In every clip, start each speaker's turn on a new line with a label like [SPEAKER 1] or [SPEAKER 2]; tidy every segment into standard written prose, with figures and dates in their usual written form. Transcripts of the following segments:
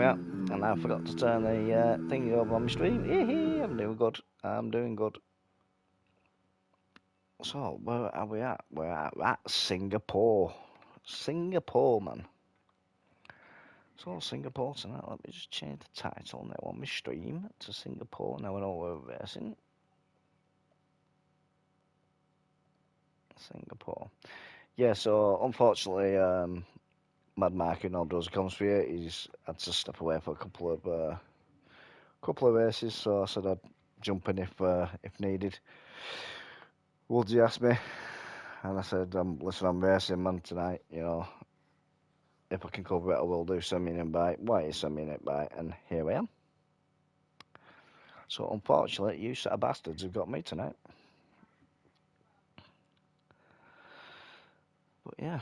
[SPEAKER 1] Yeah, and I forgot to turn the thingy over on my stream. I'm doing good. I'm doing good. So, where are we at? We're at Singapore. Singapore, man. So, Singapore tonight. Let me just change the title now on my stream to Singapore. Now I know we're racing. Singapore. Yeah, so unfortunately, Mad Mark, who now does comms for you, he's had to step away for a couple of races. So I said I'd jump in if needed. Would you ask me? And I said, listen, I'm racing, man, tonight. You know, if I can cover it, I will do. Send me an invite. Why you send me an invite? And here I am. So unfortunately, you set of bastards have got me tonight. But yeah.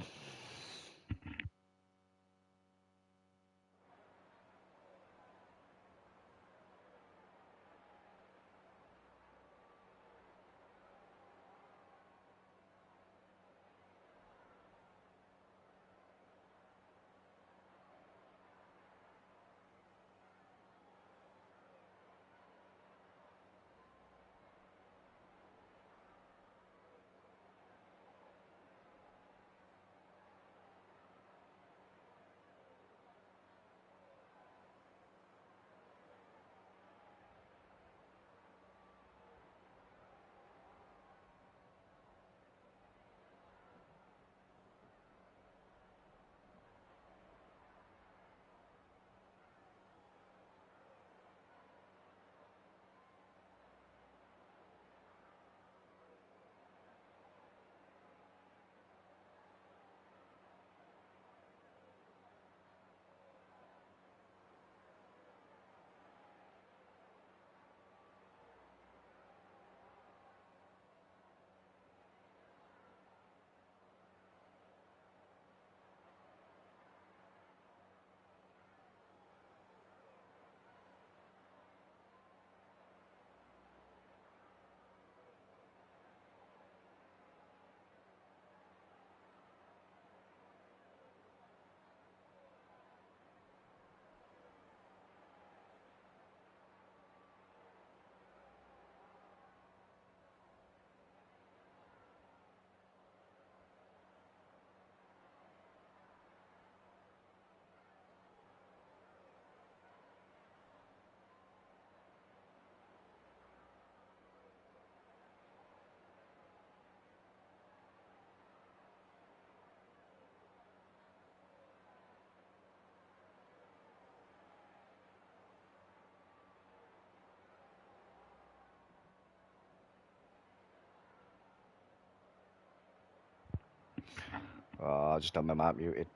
[SPEAKER 1] Oh, I just had my mic muted.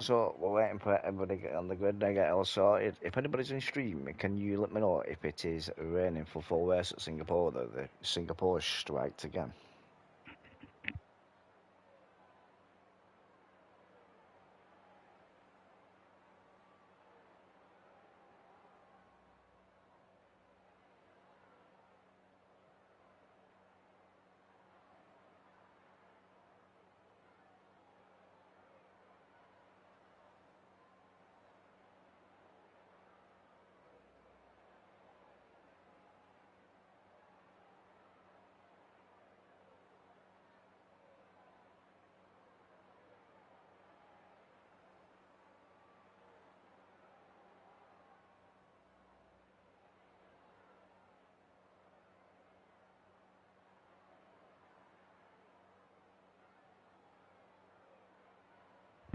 [SPEAKER 1] So we're waiting for everybody to get on the grid and get all sorted. If anybody's in stream, can you let me know if it is raining for full race at Singapore? The Singapore striked again.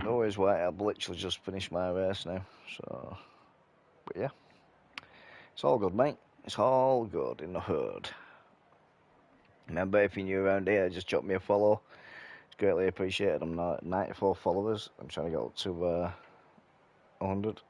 [SPEAKER 1] No worries, White. I've literally just finished my race now. So, but yeah, it's all good, mate. It's all good in the hood. Remember, if you're new around here, just drop me a follow. It's greatly appreciated. I'm not 94 followers. I'm trying to get up to 100.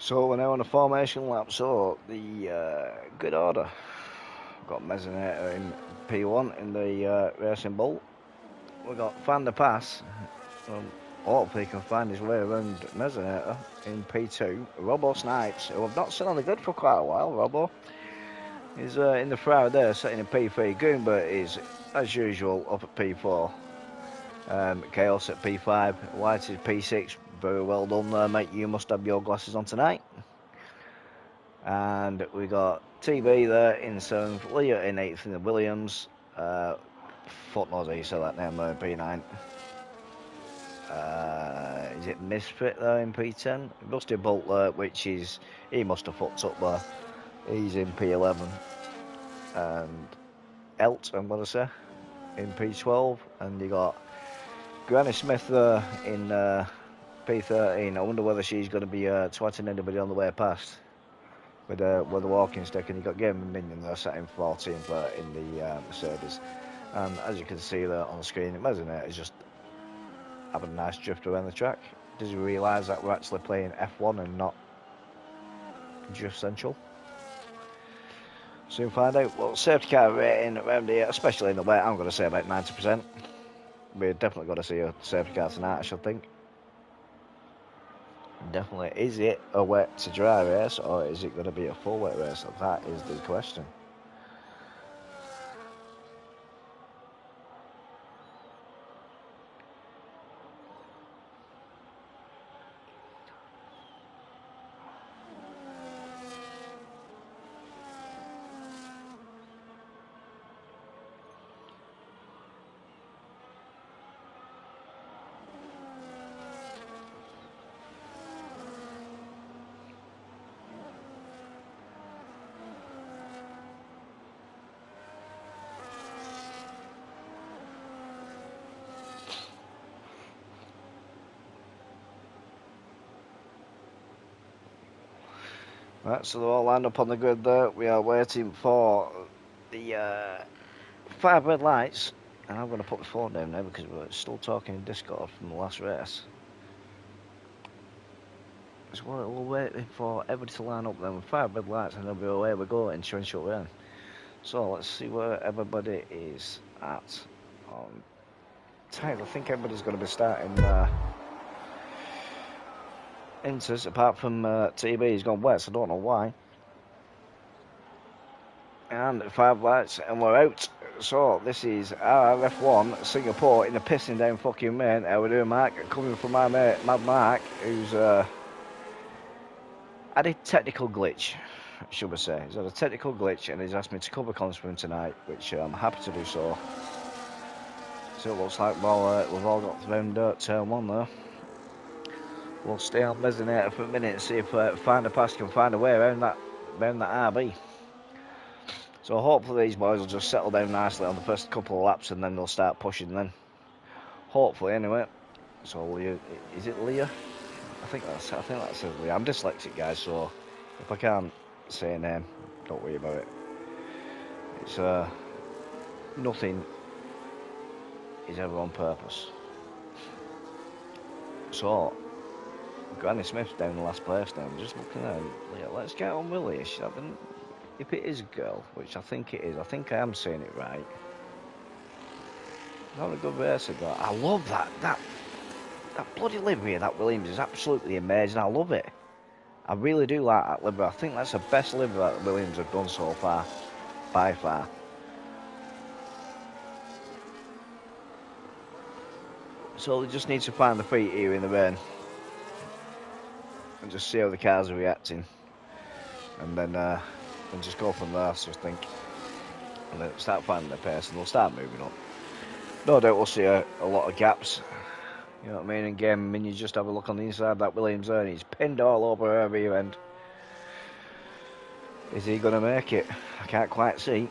[SPEAKER 1] So we're now on a formation lap. So the good order. We've got Mezzinator in P1 in the Racing Bull. We've got Van der Pass. Hopefully he can find his way around Mezzinator in P2. Robbo Snipes, who I've not seen on the grid for quite a while. Robbo is in the Ferrari there, sitting in P3. Goombert is, as usual, up at P4. Chaos at P5. White is P6. Very well done there, mate. You must have your glasses on tonight. And we got TB there in 7th. Leah in 8th in the Williams. Fuck knows how you say that name there in P9. Is it Misfit there in P10? Rusty Bolt there, which is, he must have fucked up there. He's in P11. And Elt, I'm going to say, in P12. And you got Granny Smith there in P13. I wonder whether she's going to be twatting anybody on the way past with a walking stick. And you got Game Minion there sat in 14th there in the Mercedes. And as you can see there on the screen, Mezzinator is just having a nice drift around the track. Does he realise that we're actually playing F1 and not Drift Central? Soon find out. Well, safety car rating around here, especially in the wet, I'm going to say about 90%. We're definitely going to see a safety car tonight, I should think. Definitely. Is it a wet to dry race, or is it going to be a full wet race? That is the question. Right, so they're all lined up on the grid there. We are waiting for the 5 red lights. And I'm going to put the phone down now because we're still talking in Discord from the last race. So we're waiting for everybody to line up then with 5 red lights, and they'll be away we go in torrential rain. So let's see where everybody is at on time. I think everybody's going to be starting Inters, apart from TB. He's gone west, I don't know why. And 5 lights, and we're out. So this is Rrf1 Singapore in the pissing down fucking rain. How we doing, Mark? Coming from my mate Mad Mark, who's had a technical glitch, should we say. He's had a technical glitch, and he's asked me to cover comms for him tonight, which I'm happy to do so. So it looks like we've all got round turn 1 there. We'll stay on Mezzinator for a minute and see if Van der Pass can find a way around that RB. So hopefully these boys will just settle down nicely on the first couple of laps, and then they'll start pushing then. Hopefully, anyway. So Leah, is it Leah? I think that says Leah. I'm dyslexic, guys, so if I can't say a name, don't worry about it. It's nothing is ever on purpose. So Granny Smith's down in the last place now. I'm just looking at Leah. Let's get on with Leah. She's having, if it is a girl, which I think it is, I think I am saying it right. Not a good race ago. I love that bloody livery of that Williams is absolutely amazing. I love it. I really do like that livery. I think that's the best livery that Williams have done so far, by far. So they just need to find the feet here in the rain and just see how the cars are reacting, and then just go from there, I just think, and then start finding their pace, and they'll start moving up. No doubt we'll see a lot of gaps, you know what I mean, in game. I mean, you just have a look on the inside of that Williams there, and he's pinned all over her rear end. Is he going to make it? I can't quite see.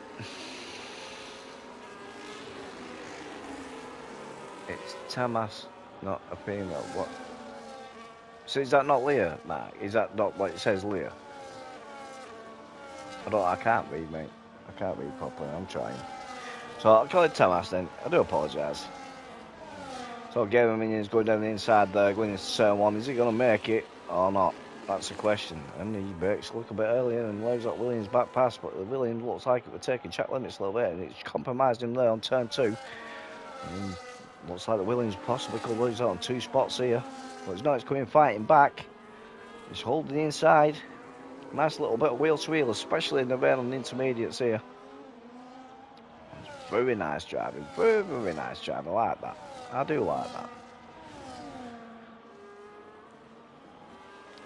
[SPEAKER 1] It's Tamas, not a female. What? So is that not Leah, Mark? Is that not what it says, Leah? I can't read, mate. I can't read properly. I'm trying. So I'll call it Tamas then. I do apologise. So Gamer Minion's going down the inside there, going into turn 1. Is he going to make it or not? That's the question. And he brakes a little bit earlier and loads up Williams' back pass, but the Williams looks like it would take track limits a little bit, and it's compromised him there on turn 2. And looks like the Williams possibly could lose out on 2 spots here. But he's not, he's coming fighting back. He's holding the inside. Nice little bit of wheel to wheel, especially in the rain on the intermediates here. Very nice driving, very, very nice driving. I like that. I do like that.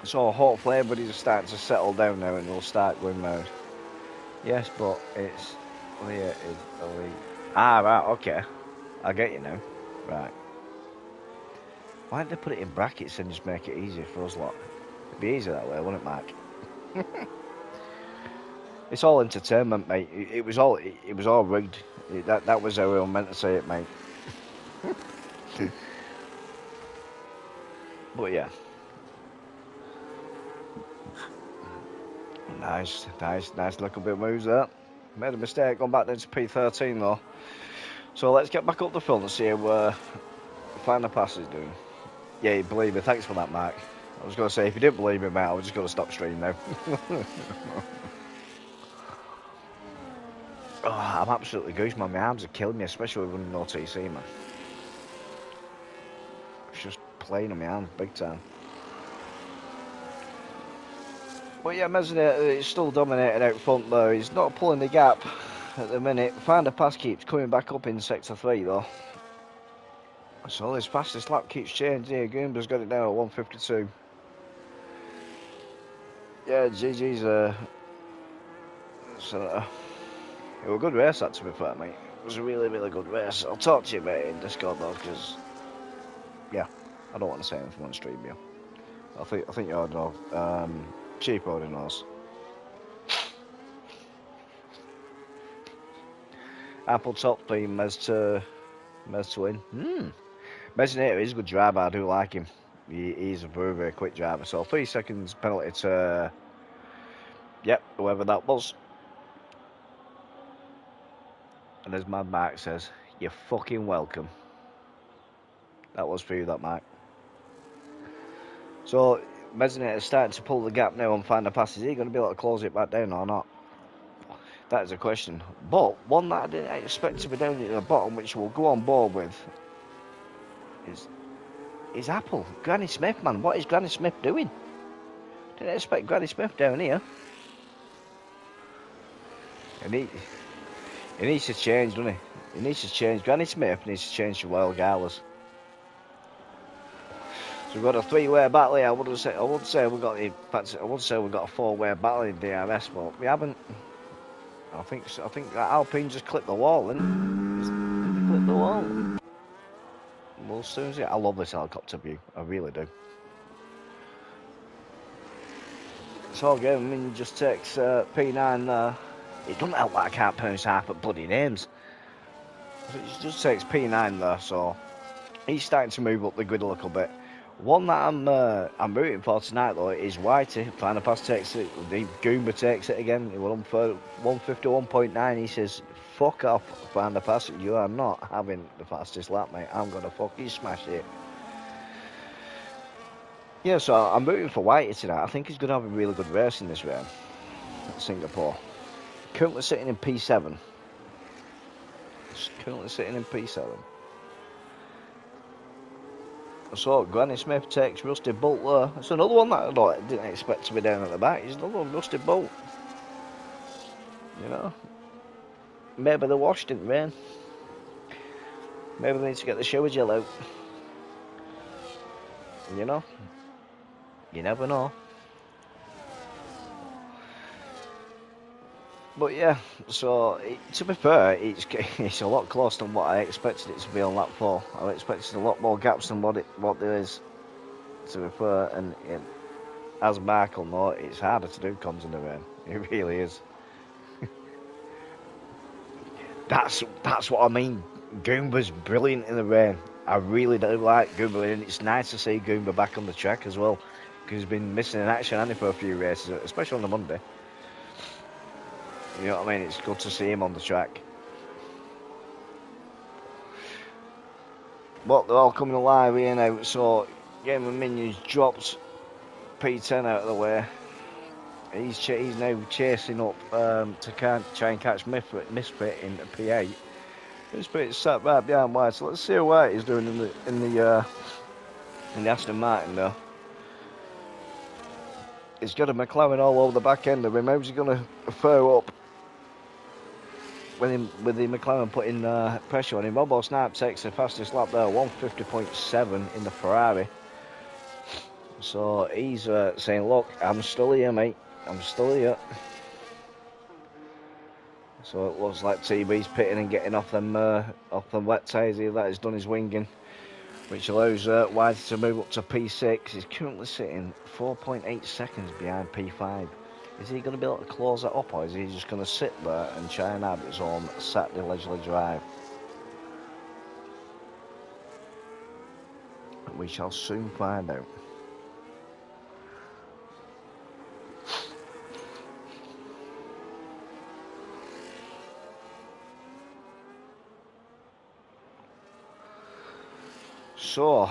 [SPEAKER 1] So hopefully everybody's starting to settle down now and we'll start going round. Yes, but it's ah, right, okay. I get you now. Right. Why don't they put it in brackets and just make it easier for us lot? It'd be easier that way, wouldn't it, Mike? It's all entertainment, mate. It was all rigged. That was how we were meant to say it, mate. But yeah. Nice little bit of moves there. Made a mistake going back down to P13 though. So let's get back up the front and see how Final Pass is doing. Yeah, you believe me. Thanks for that, Mark. I was going to say, if you didn't believe me, mate, I was just going to stop streaming now. Oh, I'm absolutely goose, man. My arms are killing me, especially with running OTC, man. It's just playing on my arms big time. But yeah, Mezzanette is still dominating out front though. He's not pulling the gap at the minute. Finder Pass keeps coming back up in Sector 3 though. So his fastest lap keeps changing here. Goomba's got it now at 152. Yeah, GG's it was a good race that, to be fair, mate. It was a really, really good race. I'll talk to you about it in Discord though, because yeah, I don't want to say anything on stream, yeah. I think you already know. Cheap already knows. Apple top 3, Mez to win. Mezzinator is a good driver, I do like him. He's a very, very quick driver. So 3 seconds penalty to yep, whoever that was. And as Mad Mark says, you're fucking welcome. That was for you, that Mark. So Mezzinator is starting to pull the gap now and find the pass. Is he going to be able to close it back down or not? That is a question. But one that I didn't expect to be down at the bottom, which we'll go on board with, is Apple. Granny Smith, man. What is Granny Smith doing? Didn't expect Granny Smith down here. And he needs to change, doesn't he? He needs to change. Granny Smith needs to change to Royal Galas. So we've got a 3-way battle here. I would say we've got a 4-way battle in DRS, but we haven't. I think Alpine just clipped the wall, and just clipped the wall. We'll soon see. I love this helicopter view. I really do. So again, I mean, just takes P9 there. It doesn't help that I can't pronounce half at bloody names. It just takes P9 there, so he's starting to move up the grid a little bit. One that I'm rooting for tonight though is Whitey. Final Pass takes it. Goomba takes it again. He was on for 151.9. He says, "Fuck off, Final Pass. You are not having the fastest lap, mate. I'm gonna fucking smash it." Yeah, so I'm rooting for Whitey tonight. I think he's gonna have a really good race in this round at Singapore. Currently sitting in P7. So Granny Smith takes Rusty Bolt there. That's another one that I didn't expect to be down at the back. He's another one, Rusty Bolt. You know, maybe the wash didn't rain. Maybe they need to get the shower gel out. You know, you never know. But yeah, so to be fair, it's a lot closer than what I expected it to be on lap 4. I expected a lot more gaps than what there is. To be fair, and as Mark will know, it's harder to do comms in the rain. It really is. That's what I mean. Goomba's brilliant in the rain. I really do like Goomba, and it's nice to see Goomba back on the track as well, because he's been missing in action, hasn't he, for a few races, especially on the Monday. You know what I mean? It's good to see him on the track. But they're all coming alive here now. So Game of Minions dropped P10 out of the way. He's now chasing up to try and catch Misfit in P8. Misfit's sat right behind White, so let's see how White is doing in the Aston Martin though. He's got a McLaren all over the back end of him. How's he going to fare up with the McLaren putting pressure on him? Robo Snipe takes the fastest lap there, 150.7 in the Ferrari. So he's saying, look, I'm still here, mate. I'm still here. So it looks like TB's pitting and getting off them wet tyres here. That has done his winging, which allows White to move up to P6. He's currently sitting 4.8 seconds behind P5. Is he going to be able to close that up, or is he just going to sit there and try and have his own Saturday leisurely drive? We shall soon find out. So,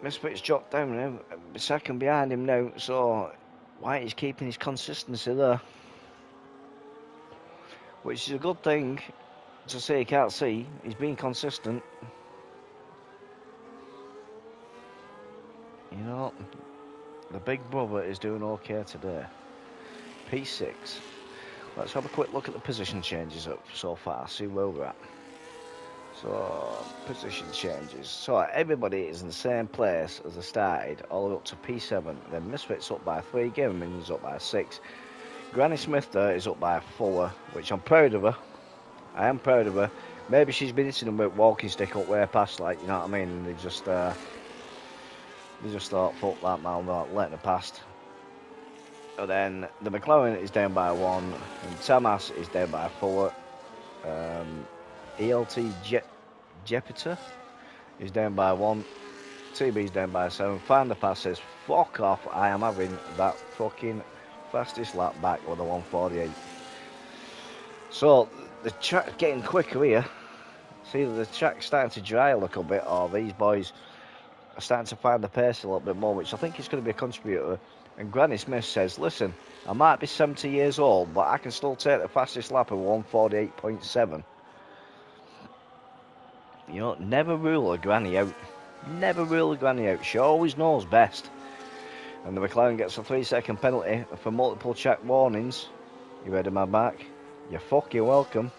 [SPEAKER 1] Misfit's dropped down now, second behind him now, so White is keeping his consistency there, which is a good thing. To say you can't see, he's being consistent. You know, the big brother is doing okay today. P6. Let's have a quick look at the position changes up so far, see where we're at. So, position changes. So, everybody is in the same place as they started, all the way up to P7. Then Misfit's up by 3, Gaming is up by 6. Granny Smith there is up by 4, which I'm proud of her. I am proud of her. Maybe she's been hitting them with walking stick up way past, like, you know what I mean? And they just thought, fuck that man, not letting her past. And then the McLaren is down by 1, and Tamas is down by 4. ELT Jupiter is down by 1. TB's down by 7. Find the pass says, fuck off, I am having that fucking fastest lap back with a 148. So, the track's getting quicker here. See, the track's starting to dry a little bit, or these boys are starting to find the pace a little bit more, which I think is going to be a contributor. And Granny Smith says, listen, I might be 70 years old, but I can still take the fastest lap of 148.7. You know, never rule a granny out. Never rule a granny out. She always knows best. And the McLaren gets a 3-second penalty for multiple track warnings. You ready, my back? You're fucking welcome.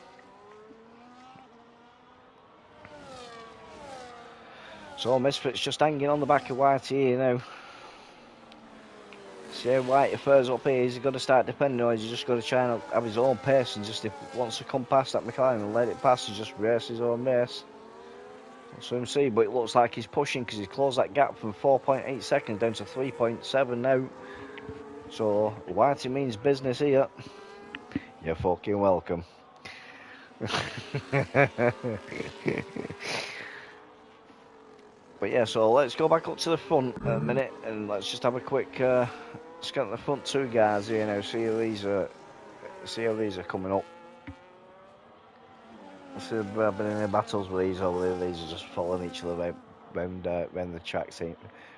[SPEAKER 1] So Misfit's just hanging on the back of Whitey here now. See how Whitey fares up here. He's got to start depending on. He's just got to try and have his own pace, and just if he wants to come past that McLaren and let it pass, he just race his own race. So him see, but it looks like he's pushing because he's closed that gap from 4.8 seconds down to 3.7 now. So Whitey means business here. You're fucking welcome. But yeah, so let's go back up to the front a minute and let's just have a quick scan at the front two guys here now. See how these are coming up. See, I've been in any battles with these over there. These are just following each other around the track,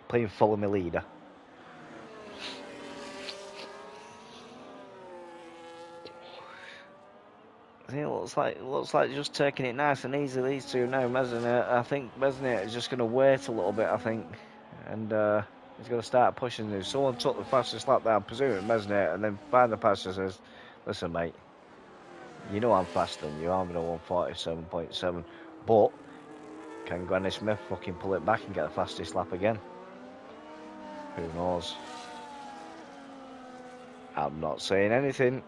[SPEAKER 1] playing follow me leader. I think it looks like just taking it nice and easy. These two now, Mesnet. I think Mesnet is just going to wait a little bit. I think, and he's going to start pushing. If someone took the fastest lap down, presuming Mesnet, and then find the passer says, "Listen, mate, you know I'm faster than you. I'm going to 147.7, but can Granny Smith fucking pull it back and get the fastest lap again? Who knows? I'm not saying anything.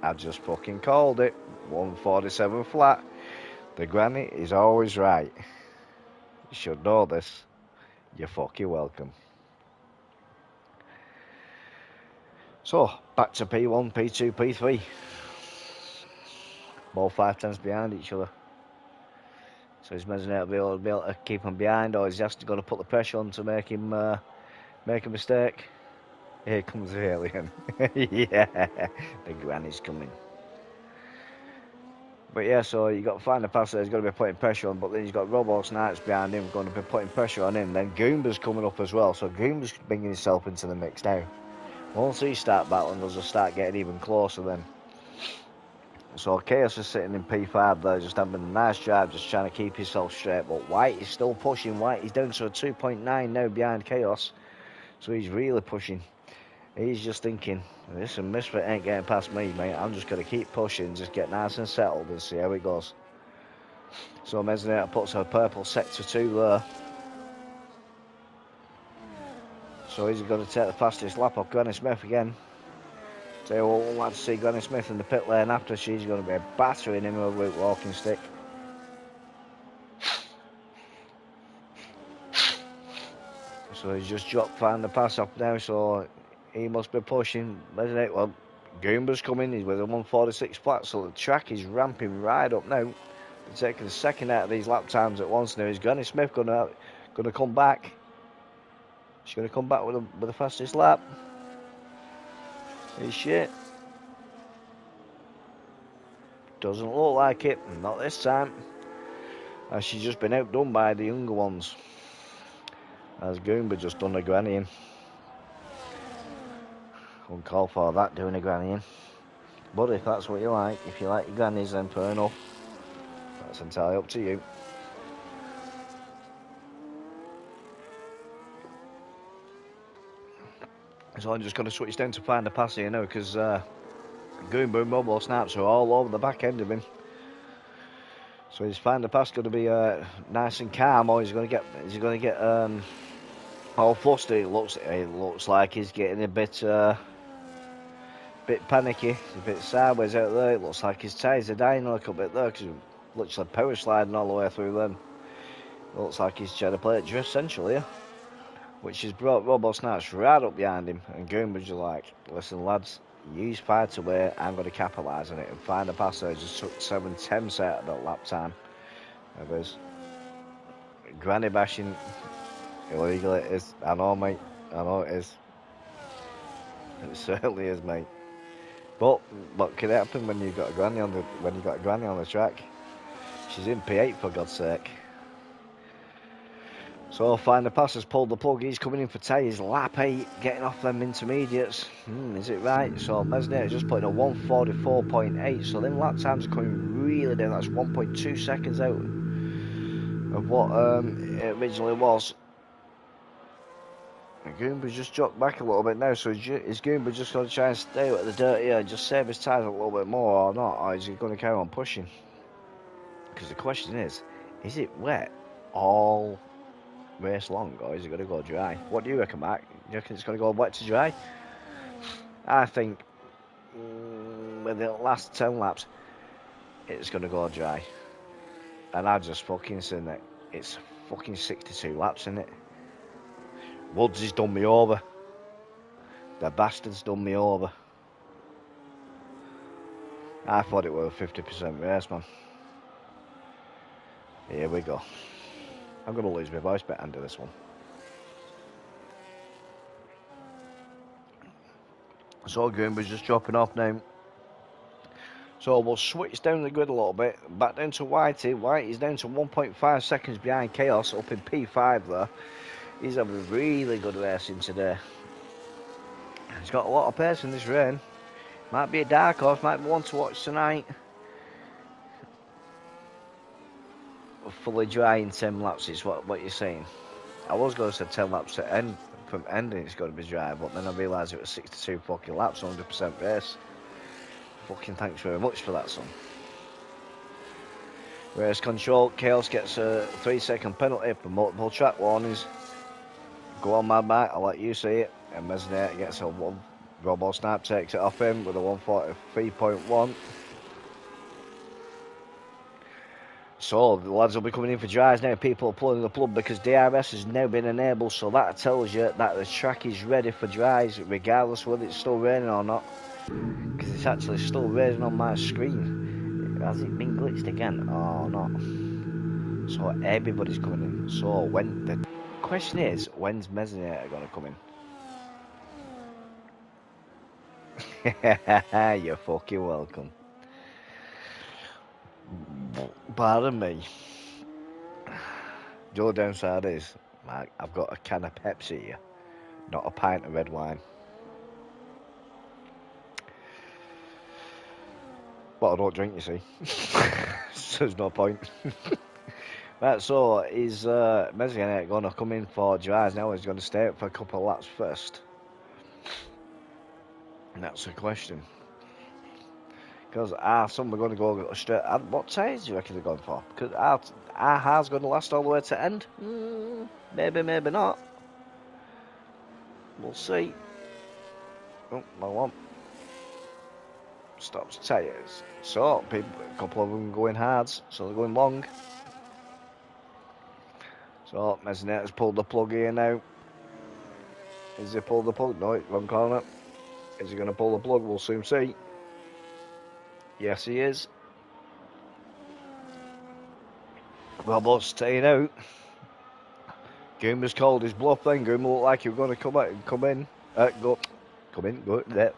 [SPEAKER 1] I just fucking called it. 147 flat. The granny is always right. You should know this. You're fucking welcome. So, back to P1, P2, P3. Both 5/10s behind each other. So he's Mesnet will be able to keep him behind, or he's just got to put the pressure on to make him make a mistake. Here comes the alien. Yeah, the granny's coming. But yeah, so you got to find the passer who's going to be putting pressure on, but then he's got Robo Snipes behind him going to be putting pressure on him. Then Goomba's coming up as well, so Goomba's bringing himself into the mix now. Once he start battling, they'll just start getting even closer then. So Chaos is sitting in P5 there, just having a nice drive, just trying to keep himself straight. But White is still pushing. White is down to a 2.9 now behind Chaos, so he's really pushing. He's just thinking, listen, Misfit ain't getting past me, mate. I'm just going to keep pushing, just get nice and settled and see how it goes. So Mesnator puts a purple sector 2 there. So he's going to take the fastest lap off Granny Smith again. So we'll like to see Granny Smith in the pit lane after. She's going to be battering him over with walking stick. So he's just dropped find the pass off now, so he must be pushing. Well, Goomba's coming, he's with a 146 flat, so the track is ramping right up now. They're taking a second out of these lap times at once now. Is Granny Smith going to come back? She's going to come back with the fastest lap. Is she? Doesn't look like it, not this time. As she's just been outdone by the younger ones. As Goomba just done a granny in. Wouldn't call for that, doing a granny in. But if that's what you like, if you like your grannies, then fair enough. That's entirely up to you. So I'm just going to switch down to find a pass here now, because Goomba and Robo Snaps are all over the back end of him. So his find the pass going to be nice and calm, or is he going to get all flustered? It looks like he's getting a bit panicky, he's a bit sideways out there. It looks like his tyres are dying a little bit there, because he's literally power sliding all the way through them. It looks like he's trying to play it drift central here, which has brought Robo Snaps right up behind him, and Goomba's just like, listen lads, use fight away, I'm going to capitalise on it and find a pass there. Just took 7/10 out of that lap time of his. Granny bashing illegal it is. I know, mate. I know it is. It certainly is, mate. But what can happen when you've got a granny on the track? She's in P8 for God's sake. So Find the Pass has pulled the plug. He's coming in for tyres. Lap 8, getting off them intermediates. Is it right? So Mesnator just putting a 144.8. So them lap times are coming really down. That's 1.2 seconds out of what it originally was. Goomba's just dropped back a little bit now, so is Goomba just going to try and stay out of the dirt here and just save his tyres a little bit more or not? Or is he going to carry on pushing? Because the question is it wet all race long, or is it going to go dry? What do you reckon, Mark? Do you reckon it's going to go wet to dry? I think with the last 10 laps, it's going to go dry. And I just fucking seen that it's fucking 62 laps, isn't it? Woods has done me over. The bastard's done me over. I thought it was a 50% race, man. Here we go. I'm going to lose my voice bit under this one. So Goomba's just dropping off now. So we'll switch down the grid a little bit. Back down to Whitey. Whitey's down to 1.5 seconds behind Chaos up in P5 there. He's having a really good racing today. He's got a lot of pace in this rain. Might be a dark horse, might be one to watch tonight. Fully dry in 10 laps is what you're saying. I was going to say 10 laps to end, from ending it's going to be dry, but then I realised it was 62 fucking laps, 100% race. Fucking thanks very much for that, son. Race control, Chaos gets a 3-second penalty for multiple track warnings. Go on, Mad Mike, I'll let you see it. And Mesnator gets a 1. Robo Snap takes it off him with a 143.1. So the lads will be coming in for dries now. People are pulling the plug because DRS has now been enabled, so that tells you that the track is ready for dries, regardless whether it's still raining or not. Because it's actually still raining on my screen. Has it been glitched again or not? So everybody's coming in. So when the question is, when's Mesnator going to come in? You're fucking welcome. Pardon me. The only downside is, Mark, I've got a can of Pepsi here, not a pint of red wine. But I don't drink, you see. So there's no point. Right, so is Mezzanette going to come in for dries now? Or is he going to stay up for a couple of laps first? And that's the question. Because some are going to go straight. What tyres do you reckon they're going for? Because our har's going to last all the way to end. Maybe, maybe not. We'll see. Oh, my one. Stops tyres. So, a couple of them going hards, so they're going long. So, Mezzanette's pulled the plug here now. Is he pulled the plug? No, wrong corner. Is he going to pull the plug? We'll soon see. Yes, he is. Robot's staying out. Goomba's called his bluff then. Goomba looked like he was going to come out and come in. Go there.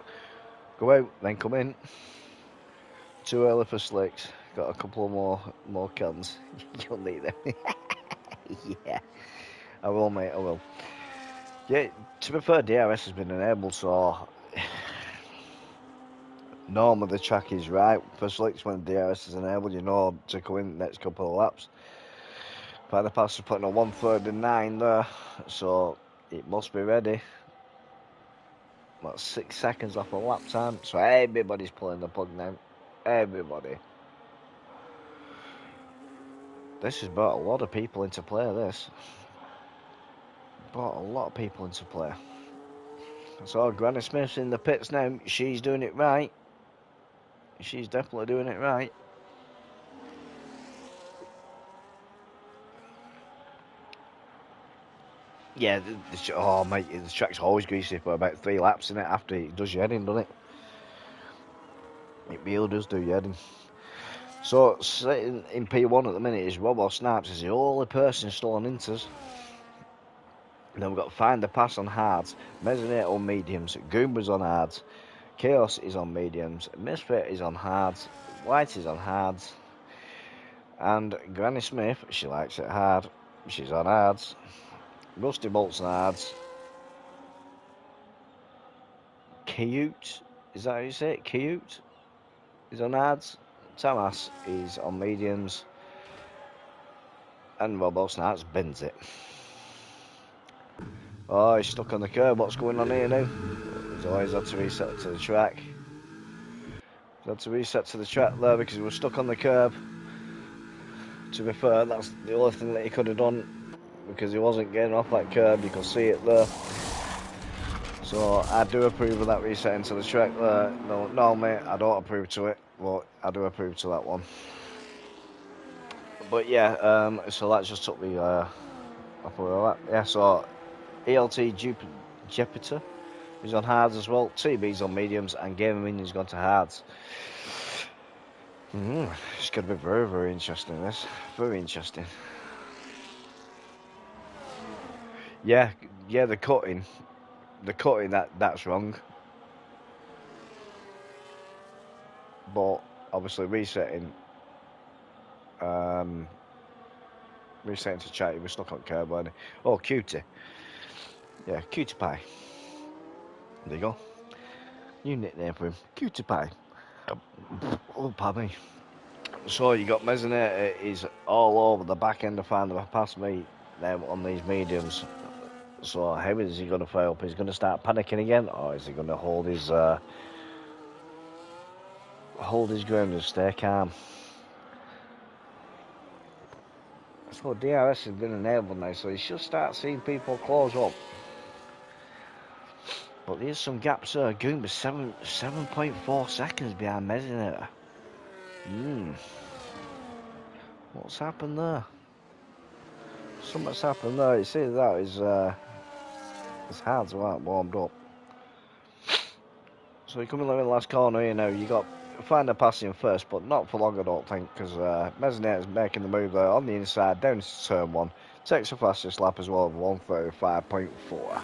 [SPEAKER 1] Go out, then come in. Too early for slicks. Got a couple of more cans. You'll need them. Yeah. I will, mate, I will. Yeah, to be fair, DRS has been enabled, so normally the track is right for slicks when DRS is enabled. You know to come in the next couple of laps. Final pass is putting a 1:39 there, so it must be ready. That's 6 seconds off a lap time, so everybody's pulling the plug now. Everybody. This has brought a lot of people into play, this. Brought a lot of people into play. So Granny Smith's in the pits now. She's doing it right. She's definitely doing it right. Yeah, oh mate, the track's always greasy for about 3 laps in it after it does your heading, doesn't it? It really does do your heading. So sitting in P1 at the minute is Robo Snipes is the only person still on inters. And then we've got Find the Pass on hards, Mezzanette on mediums, Goomba's on hards, Chaos is on mediums, Misfit is on hards, White is on hards, and Granny Smith, she likes it hard, she's on hards. Rusty Bolt's on hards. Cute, is that how you say it? Cute is on hards. Tamas is on mediums. And Robo Snipes bins it. Oh, he's stuck on the curb. What's going on here now? He's always had to reset to the track. He's had to reset to the track there because he was stuck on the curb. To be fair, that's the only thing that he could have done because he wasn't getting off that curb. You can see it there. So I do approve of that resetting to the track there. No, mate, I don't approve to it, but I do approve to that one. But yeah, so that just took me off of that. Yeah, so ELT Jupiter is on hards as well. TB's on mediums, and Game Minion's gone to hards. It's going to be very, very interesting. This very interesting. Yeah, the cutting, that's wrong. But obviously resetting to chat, he was stuck on curb, wasn't he? Oh, Cutie. Yeah, Cutie Pie. There you go. New nickname for him, Cutie Pie. Oh, pardon me. So you got Mezzanette is all over the back end of Find the Pass me now on these mediums. So how is he going to fail up? He's going to start panicking again, or is he going to hold his ground and stay calm? So DRS has been enabled now, so you should start seeing people close up. But there's some gaps there. Goomba 7.4 seconds behind Mezzanette. What's happened there? Something's happened there. You see that his hands weren't warmed up. So you're coming in the last corner here now. You got Find a passing first, but not for long, I don't think, because Mezzanette is making the move there on the inside down to turn 1. Takes the fastest lap as well of 1:35.4.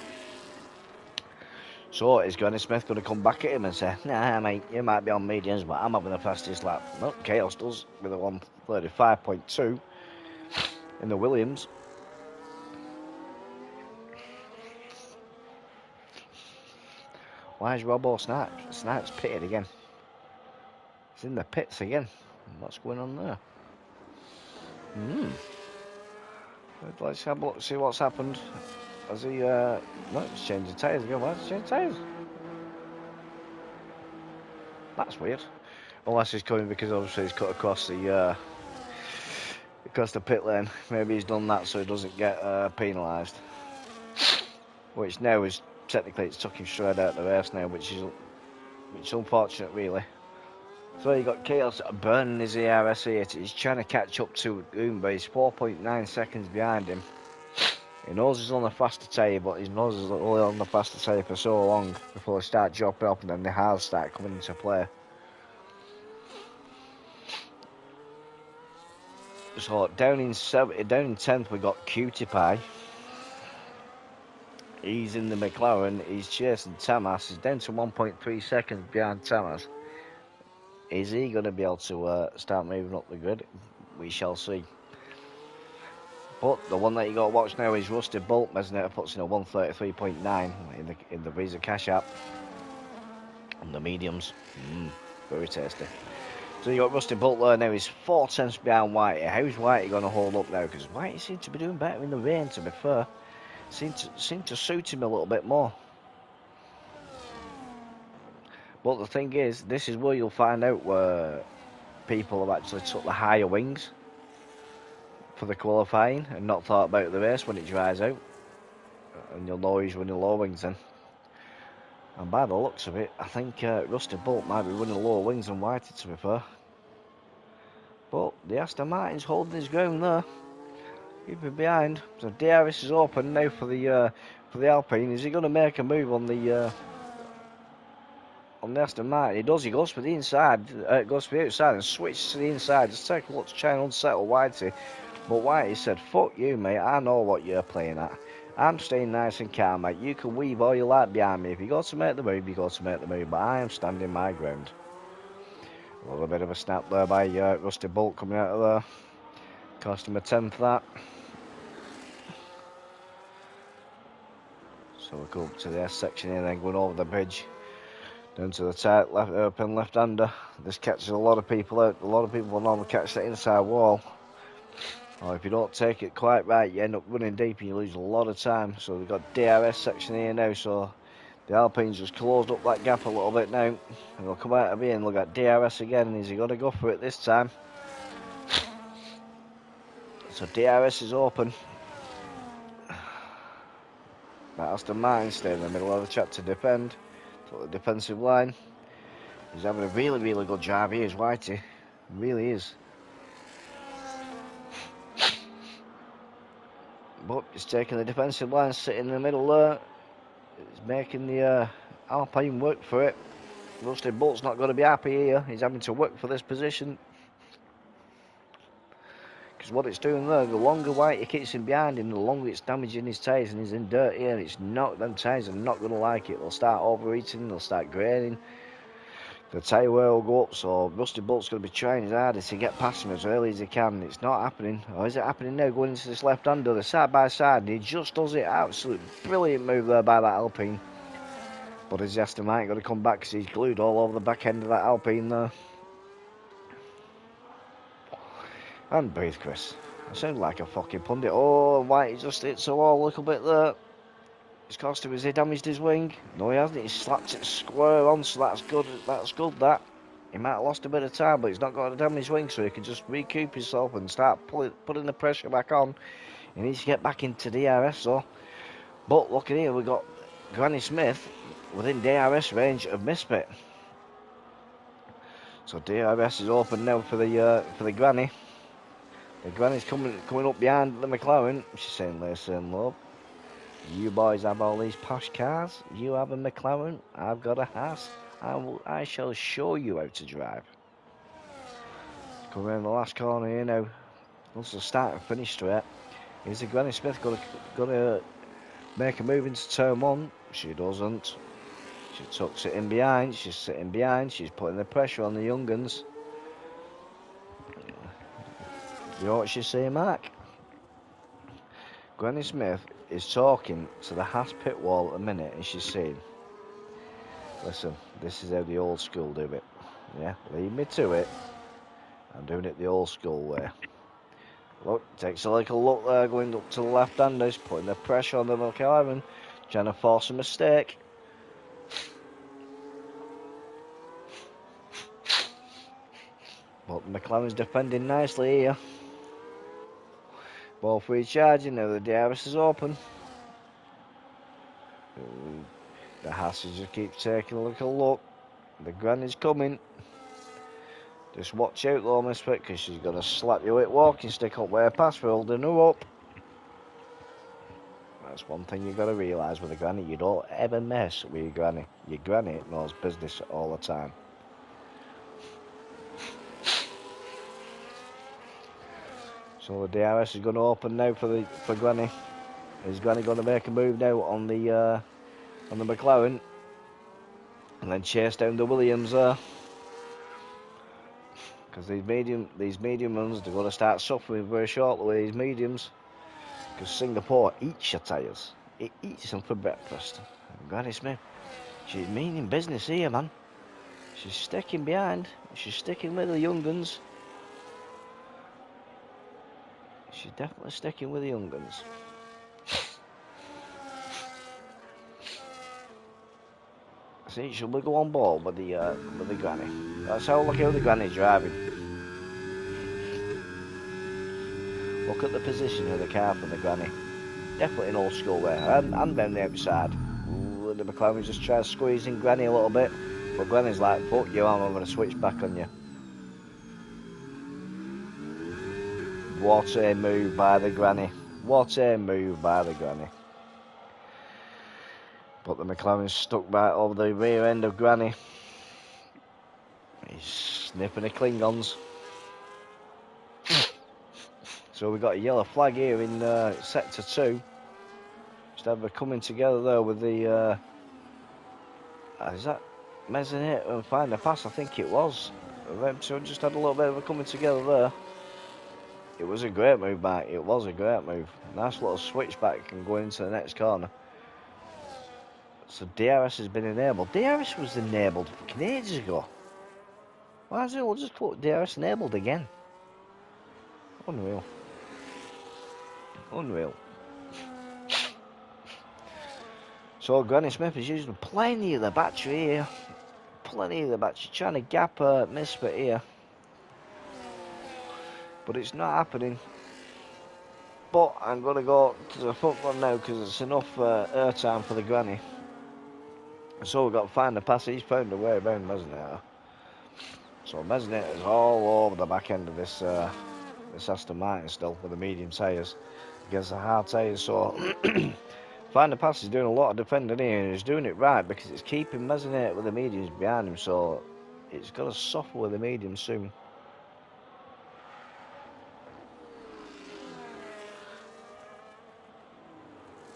[SPEAKER 1] So is Granny Smith going to come back at him and say, nah mate, you might be on mediums, but I'm having the fastest lap? No, Chaos does with a 1:35.2 in the Williams. Why is Robbo Snipes pitted again? He's in the pits again. What's going on there? Let's have a look, see what's happened. Has he, no, he's changing tyres again. Why has he changed tyres? That's weird. Unless he's coming because obviously he's cut across the pit lane. Maybe he's done that so he doesn't get penalised. Which now is, technically it's took him straight out of the race now, which is unfortunate really. So you got Chaos burning his ERS 80. He's trying to catch up to Goomba. He's 4.9 seconds behind him. He knows he's on the faster tyre, but he knows he's only on the faster tyre for so long before they start dropping up and then the hards start coming into play. So down in 10th we got Cutie Pie. He's in the McLaren. He's chasing Tamas. He's down to 1.3 seconds behind Tamas. Is he going to be able to start moving up the grid? We shall see. But the one that you got to watch now is Rusty Bolt. Mesner puts in a 1:33.9 in the Visa Cash app. And the mediums, very tasty. So you got Rusty Bolt there now. He's 4 tenths behind Whitey. How's Whitey going to hold up now? Because Whitey seemed to be doing better in the rain, to be fair. Seemed to suit him a little bit more. But the thing is, this is where you'll find out where people have actually took the higher wings for the qualifying and not thought about the race when it dries out. And you'll know he's running low wings then. And by the looks of it, I think Rusty Bolt might be running lower wings than Whitey, to be fair. But the Aston Martin's holding his ground there. Keeping behind. So DRS is open now for the Alpine. Is he going to make a move on the Aston Martin? He does. He goes for the inside. Goes for the outside and switches to the inside. Just take a look to try and unsettle Whitey. But Whitey said, fuck you, mate. I know what you're playing at. I'm staying nice and calm, mate. You can weave all you like behind me. If you got to make the move, you got to make the move. But I am standing my ground. A little bit of a snap there by Rusty Bolt coming out of there. Cost him a 10th that. So we'll go up to the S section here, then going over the bridge. Down to the tight open left-hander. This catches a lot of people out. A lot of people will normally catch that inside wall. Or if you don't take it quite right, you end up running deep and you lose a lot of time. So we've got DRS section here now, so the Alpines just closed up that gap a little bit now. And they'll come out of here and look at DRS again. Is he going to go for it this time? So DRS is open. That Aston Martin stay in the middle of the track to defend. To the defensive line. He's having a really, really good job here, is Whitey. Really is. But he's taking the defensive line, sitting in the middle there. He's making the Alpine work for it. Rusty Bolt's not going to be happy here. He's having to work for this position. Because what it's doing there, the longer Whitey keeps him behind him, the longer it's damaging his tyres and he's in dirt here. It's not, them tyres are not going to like it. They'll start overheating, they'll start graining. The tyre wear will go up, so Rusty Bolt's going to be trying his hardest to get past him as early as he can. It's not happening. Or is it happening now, going into this left-hander? They're side by side, and he just does it. Absolute brilliant move there by that Alpine. But is Aston Martin going to come back because he's glued all over the back end of that Alpine there? And breathe, Chris. I sound like a fucking pundit. Oh, Whitey just hits the wall a little bit there. It's cost him. Has he damaged his wing? No, he hasn't. He slapped it square on, so that's good. That's good, that. He might have lost a bit of time, but he's not got a damaged wing, so he can just recoup himself and start putting the pressure back on. He needs to get back into DRS, so. But look at here, we've got Granny Smith within DRS range of Misfit. So DRS is open now for the Granny. The Granny's coming up behind the McLaren. She's saying, listen, love. You boys have all these posh cars. You have a McLaren. I've got a Haas. I shall show you how to drive. Coming around the last corner here now. Wants to start and finish straight. Is the Granny Smith going to make a move into turn one? She doesn't. She tucks it in behind, she's sitting behind, she's putting the pressure on the young uns. You know what she's saying, Mark? Granny Smith is talking to the Haas pit wall at the minute, and she's saying, listen, this is how the old school do it. Yeah, leave me to it. I'm doing it the old school way. Look, takes a little look there, going up to the left-handers, putting the pressure on the McLaren, trying to force a mistake. But the McLaren's defending nicely here. Both recharging, now the DRS is open. The Hasses just keep taking a little look. The granny's coming. Just watch out though, Miss Pitt, because she's going to slap you with walking stick up where past for holding her up. That's one thing you've got to realise with a granny. You don't ever mess with your granny. Your granny knows business all the time. So the DRS is going to open now for Granny. Is Granny going to make a move now on the McLaren, and then chase down the Williams there? Because these medium runs, they're going to start suffering very shortly with these mediums. Because Singapore eats your tyres. It eats them for breakfast. And Granny Smith, she's meaning business here, man. She's sticking behind. She's sticking with the young guns. She's definitely sticking with the young guns. See, she'll go on board with the granny. That's how look how the granny's driving. Look at the position of the car from the granny. Definitely an old school way. And down the outside. Ooh, the McLaren's just trying to squeeze in Granny a little bit. But Granny's like, fuck you, I'm going to switch back on you. What a move by the granny. What a move by the granny. But the McLaren's stuck right over the rear end of Granny. He's sniffing the Klingons. So we've got a yellow flag here in sector 2. Just have a coming together there with the... is that Mezzanette and find a pass? I think it was. So just had a little bit of a coming together there. It was a great move back. It was a great move. Nice little switchback and go into the next corner. So DRS has been enabled. DRS was enabled fucking ages ago. Why is it all just put DRS enabled again? Unreal. Unreal. So Granny Smith is using plenty of the battery here. Plenty of the battery. Trying to gap Misfit here. But it's not happening. But I'm going to go to the front one now because it's enough airtime for the Granny. So we've got to find the pass. He's found a way around Mezzanette. So Mezzanette is all over the back end of this Aston Martin still with the medium tyres against the hard tyres. So find the pass is doing a lot of defending here, and he's doing it right because it's keeping Mezzanette with the mediums behind him. So it's going to suffer with the mediums soon.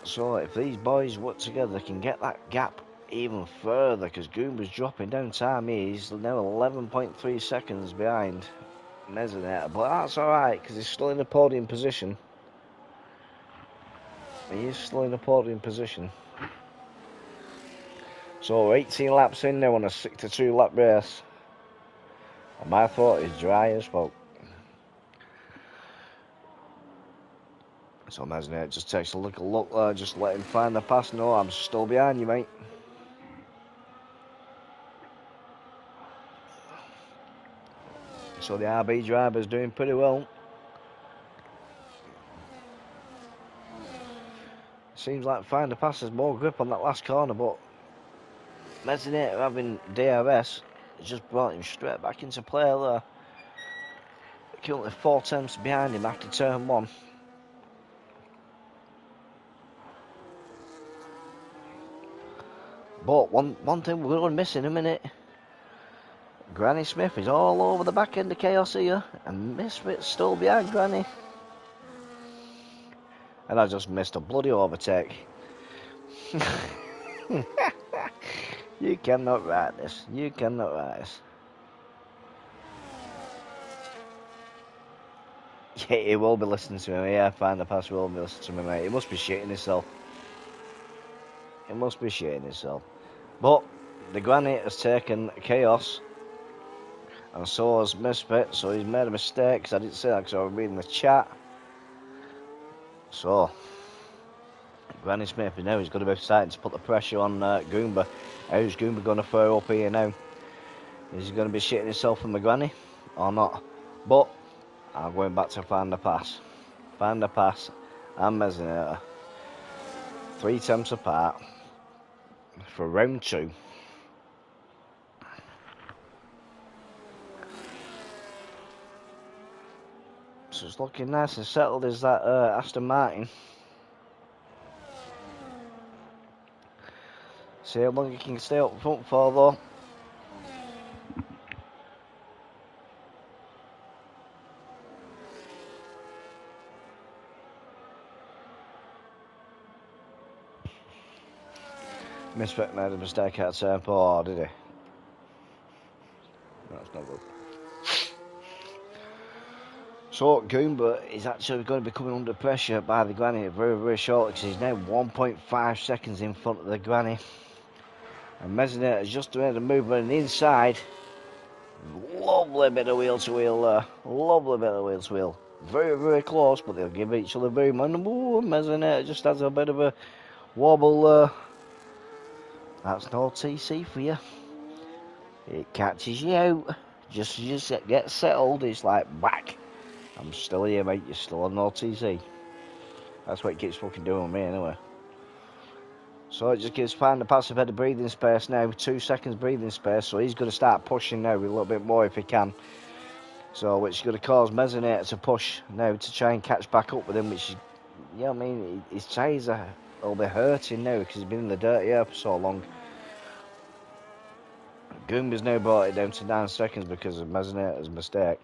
[SPEAKER 1] So if these boys work together, they can get that gap even further because Goomba's dropping down time here. He's now 11.3 seconds behind Mezzanette, but that's alright because he's still in a podium position. He is still in a podium position. So 18 laps in now on a 62 lap race. And my thought is dry as fuck. So Mezzanette just takes a little look there, just let him find the pass. No, I'm still behind you, mate. So the RB driver's doing pretty well. Seems like Find the Pass has more grip on that last corner, but Mezzanette having DRS has just brought him straight back into play there. Currently 4 tenths behind him after turn 1. But one thing we're going to miss in a minute. Granny Smith is all over the back end of chaos here, and Misfit's still behind Granny. And I just missed a bloody overtake. You cannot write this. You cannot write this. Yeah, he will be listening to me. Yeah, find the pass will be listening to me, mate. He must be shitting himself. He must be shitting himself. But the granny has taken chaos, and so has Misfit, so he's made a mistake, because I didn't say that because I was reading the chat. So, Granny Smith, now he's going to be starting to put the pressure on Goomba. How's Goomba going to throw up here now? Is he going to be shitting himself from the granny or not? But I'm going back to find the pass. Find the pass and Mesinator. 3 attempts apart for round 2. So it's looking nice and settled, is that Aston Martin. See how long you can stay up front for though. Misfit made a mistake at turn 4, did he? That's not good. So Goomba is actually going to be coming under pressure by the granny very, very shortly, because he's now 1.5 seconds in front of the granny. And Mesinator has just made a movement on the inside. Lovely bit of wheel to wheel there. Lovely bit of wheel to wheel. Very, very close, but they'll give each other boom. And Mesinator just has a bit of a wobble there. That's no TC for you. It catches you out. Just as you get settled, it's like whack. I'm still here, mate. You're still on no TC. That's what it keeps fucking doing with me anyway. So it just gives Fan the passive head of breathing space now. 2 seconds breathing space. So he's going to start pushing now with a little bit more if he can. So which is going to cause Mesinator to push now to try and catch back up with him. Which is, you know what I mean? His tyres are a little bit hurting now because he's been in the dirt here for so long. Goomba's now brought it down to 9 seconds because of Mesinator's mistake.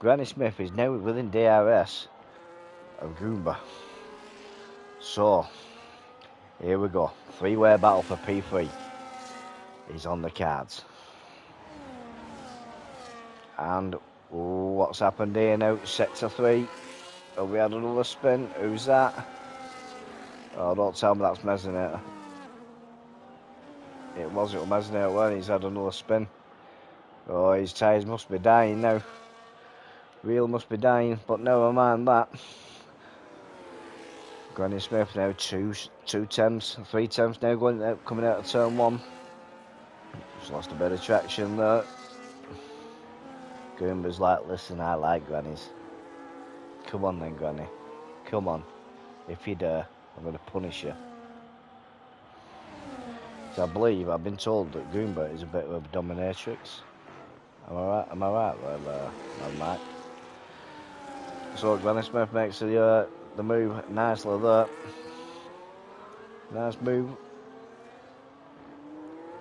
[SPEAKER 1] Granny Smith is now within DRS of Goomba. So, here we go. 3-way battle for P3 is on the cards. And what's happened here now? Sector 3. Have we had another spin? Who's that? Oh, don't tell me that's Mesinator. It wasn't Mesinator when he's had another spin. Oh, his tyres must be dying now. Wheel must be dying, but never mind that. Granny Smith now 2 temps, 3 temps now coming out of turn 1. Just lost a bit of traction there. Goomba's like, listen, I like grannies. Come on then, Granny. Come on. If you dare, I'm going to punish you. So I believe, I've been told that Goomba is a bit of a dominatrix. Am I right? Am I right? Well, I'm right. So Granny Smith makes the move nicely there. Nice move.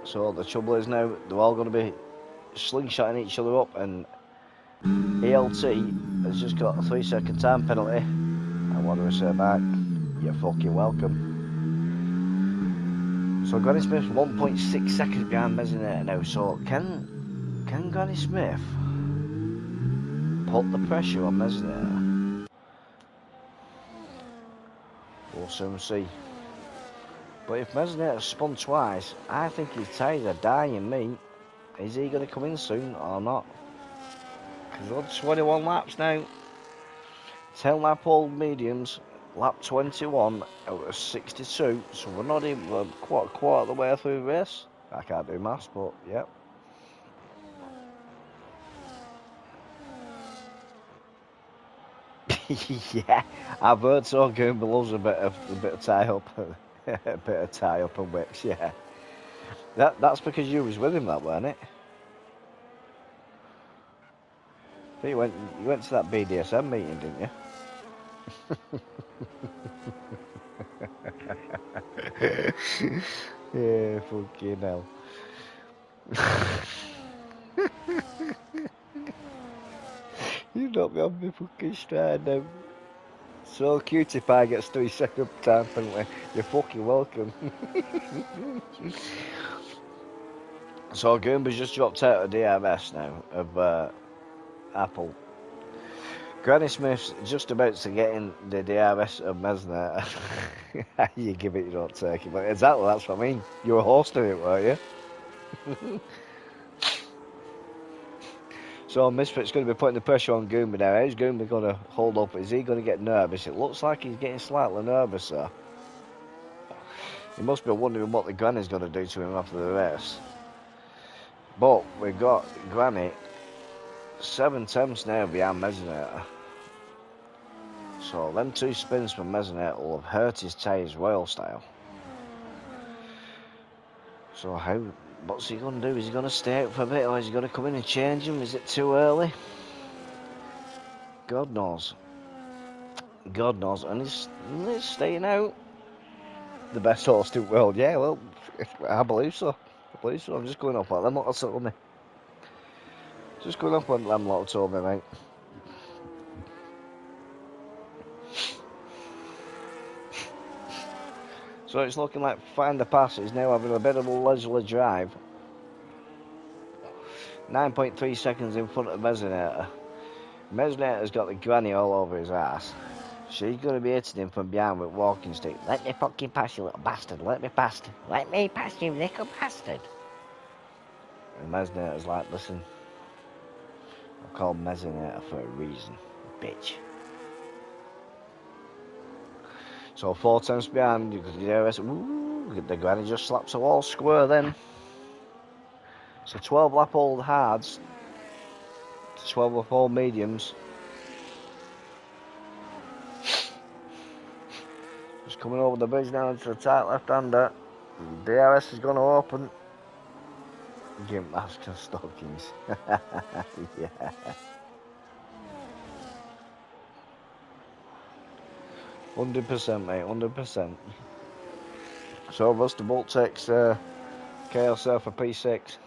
[SPEAKER 1] So the trouble is now, they're all going to be slingshotting each other up, and ELT has just got a 3-second time penalty. And what do I say back? You're fucking welcome. So Granny Smith's 1.6 seconds behind Mesinator now. So can Granny Smith put the pressure on Mesinator? We'll soon see. But if Mesinator spun twice, I think his tyres are dying, mate. Is he going to come in soon or not? Because we're on 21 laps now. 10 lap old mediums, lap 21 out of 62. So we're not even quite a quarter of the way through the race. I can't do maths, but yep. Yeah, I've heard so. Goomba loves a bit of tie up, a bit of tie up and whips. Yeah, that's because you was with him, that wasn't it? But you went to that BDSM meeting, didn't you? Yeah, fucking hell. You knocked me off my fucking stride now. So cute if I get 3-second time penalty. You're fucking welcome. So Goomba's just dropped out of DRS now of Apple. Granny Smith's just about to get in the DRS of Mesner. You give it, you don't take it. But exactly, that's what I mean. You were hosting it, weren't you? So Misfit's going to be putting the pressure on Goomba now. How's Goomba going to hold up? Is he going to get nervous? It looks like he's getting slightly nervous, sir. He must be wondering what the Granny's going to do to him after the race. But we've got Granny 7 tenths now behind Mesner. So them 2 spins from Mesner will have hurt his tyres whale style. So what's he going to do? Is he going to stay out for a bit, or is he going to come in and change him? Is it too early? God knows. God knows. And he's staying out. The best horse in the world. Yeah, well, I believe so. I'm just going up on them lot have told me. Just going up on them lot have told me, mate. So it's looking like Find the Pass is now having a bit of a leisurely drive. 9.3 seconds in front of Mesinator. Mesinator's got the granny all over his ass. She's going to be hitting him from behind with walking stick. Let me fucking pass you, little bastard. Let me pass you, little bastard. And Mesinator's like, listen, I called Mesinator for a reason, bitch. So 4 tenths behind, you could hear us. Ooh, the granny just slaps a wall square then. So 12 lap old hards to 12 lap old mediums. Just coming over the bridge now into the tight left-hander. DRS is going to open. Gimp mask and stockings. Yeah. %, mate, 100%. So Buster Bolt takes KLC for P6.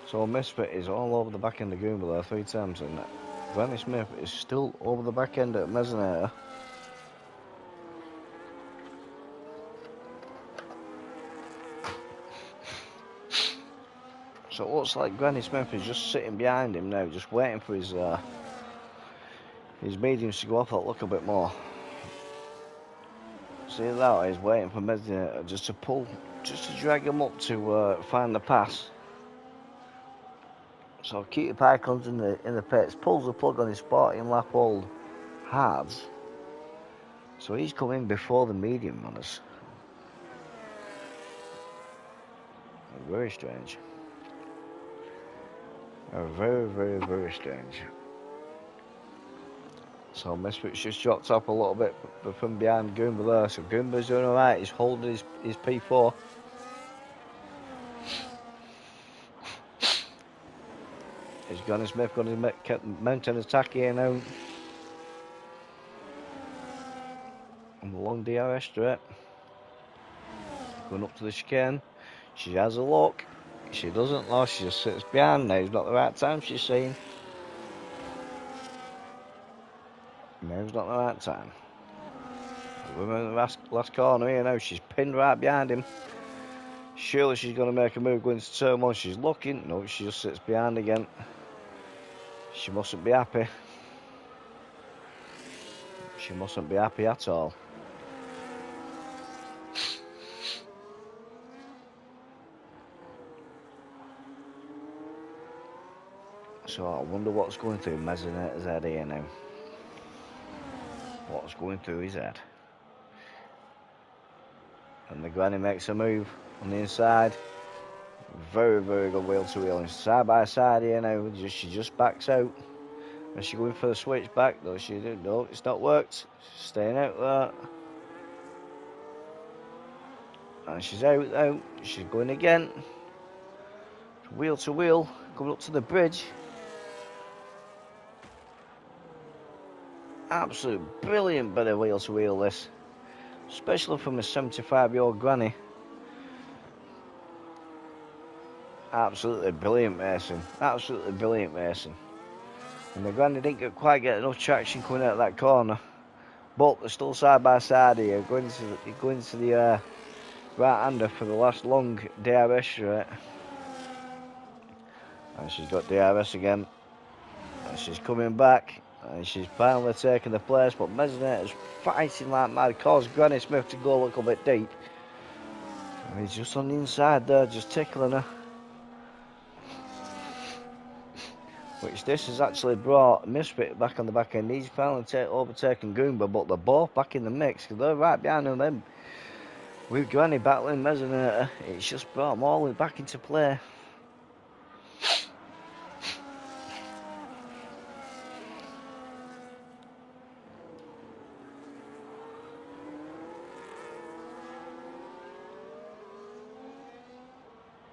[SPEAKER 1] So Misfit is all over the back end of Goomba there 3 times, and Granny Smith is still over the back end at Mesinator. So it looks like Granny Smith is just sitting behind him now, just waiting for his mediums to go off that look a bit more. See that? He's waiting for Mesinator just to pull, just to drag him up to Find the Pass. So Cutie Pie comes in the pits, pulls the plug on his 14 lap old hards. So he's coming before the medium runners. Very strange. Very, very, very strange. So Misfit's just dropped up a little bit from behind Goomba there. So Goomba's doing alright, he's holding his P4. Is Granny Smith going to mount an attack here now? On the long DRS straight. Going up to the chicane. She has a look. She doesn't know, she just sits behind now. It's not the right time, she's saying. Now's not the right time. We're in the last corner here now. She's pinned right behind him. Surely she's going to make a move going to turn 1. She's looking. No, she just sits behind again. She mustn't be happy. She mustn't be happy at all. So I wonder what's going through Mesinator's head here now. What's going through his head? And the granny makes a move on the inside. Very, very good wheel to wheel. And side by side here now. She just backs out. Is she going for the switch back? No, she didn't. No, it's not worked. She's staying out there. And she's out. She's going again. Wheel to wheel. Coming up to the bridge. Absolute brilliant bit of wheel to wheel this, especially from a 75-year-old granny. Absolutely brilliant racing, absolutely brilliant racing. And the granny didn't quite get enough traction coming out of that corner, but they're still side by side here, going to the right-hander for the last long DRS straight. And she's got DRS again, and she's coming back, and she's finally taking the place, but Mezzanet's fighting like mad, caused Granny Smith to go a little bit deep. And he's just on the inside there, just tickling her. Which this has actually brought Misfit back on the back end. He's finally overtaken Goomba, but they're both back in the mix, because they're right behind them. With Granny battling Mezzaneta, it's just brought them all back into play.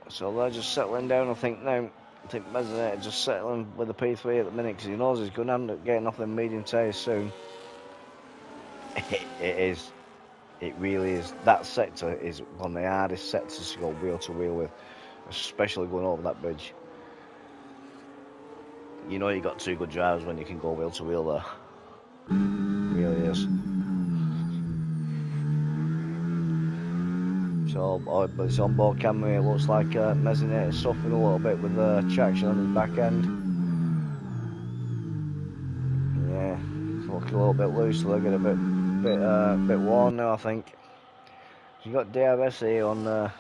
[SPEAKER 1] So they're just settling down, I think, now. I think Mezzaneta just settling with the P3 at the minute, because he knows he's going to end up getting off them medium tyres soon. It is. It really is. That sector is one of the hardest sectors to go wheel to wheel with, especially going over that bridge. You know you got two good drivers when you can go wheel to wheel there. It really is. So, but it's on board camera. It looks like Mezzaneta is suffering a little bit with traction on his back end. Yeah, it's looking a little bit loose. So they're getting a bit worn now, I think. You've got DRS here on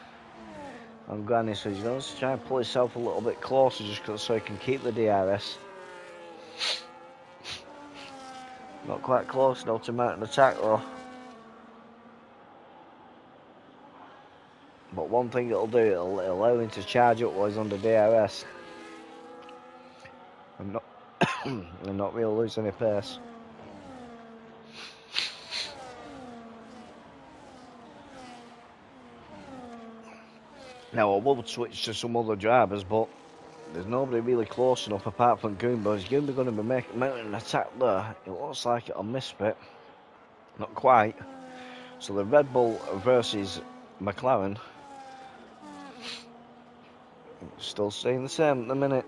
[SPEAKER 1] Granny, so he's going to try and pull himself a little bit closer just so he can keep the DRS. Not quite close enough to mount an attack though. But one thing it'll do, it'll allow him to charge up while he's under DRS. And not really lose any pace. Now I will switch to some other drivers, but there's nobody really close enough apart from Goomba. Is Goomba going to be mounting an attack there? It looks like it'll Misfit. Not quite. So the Red Bull versus McLaren. Still staying the same at the minute.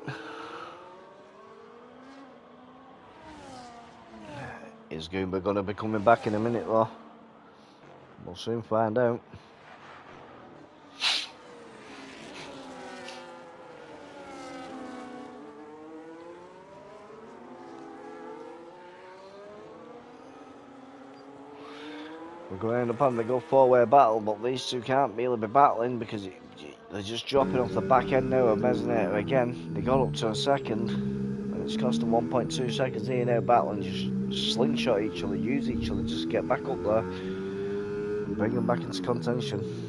[SPEAKER 1] Is Goomba going to be coming back in a minute though? We'll soon find out. We're going to end up having to go four-way battle, but these two can't really be battling because they're just dropping off the back end now of Mezzaneta again. They got up to a second, and it's cost them 1.2 seconds here now battling, just slingshot each other, use each other, just get back up there and bring them back into contention.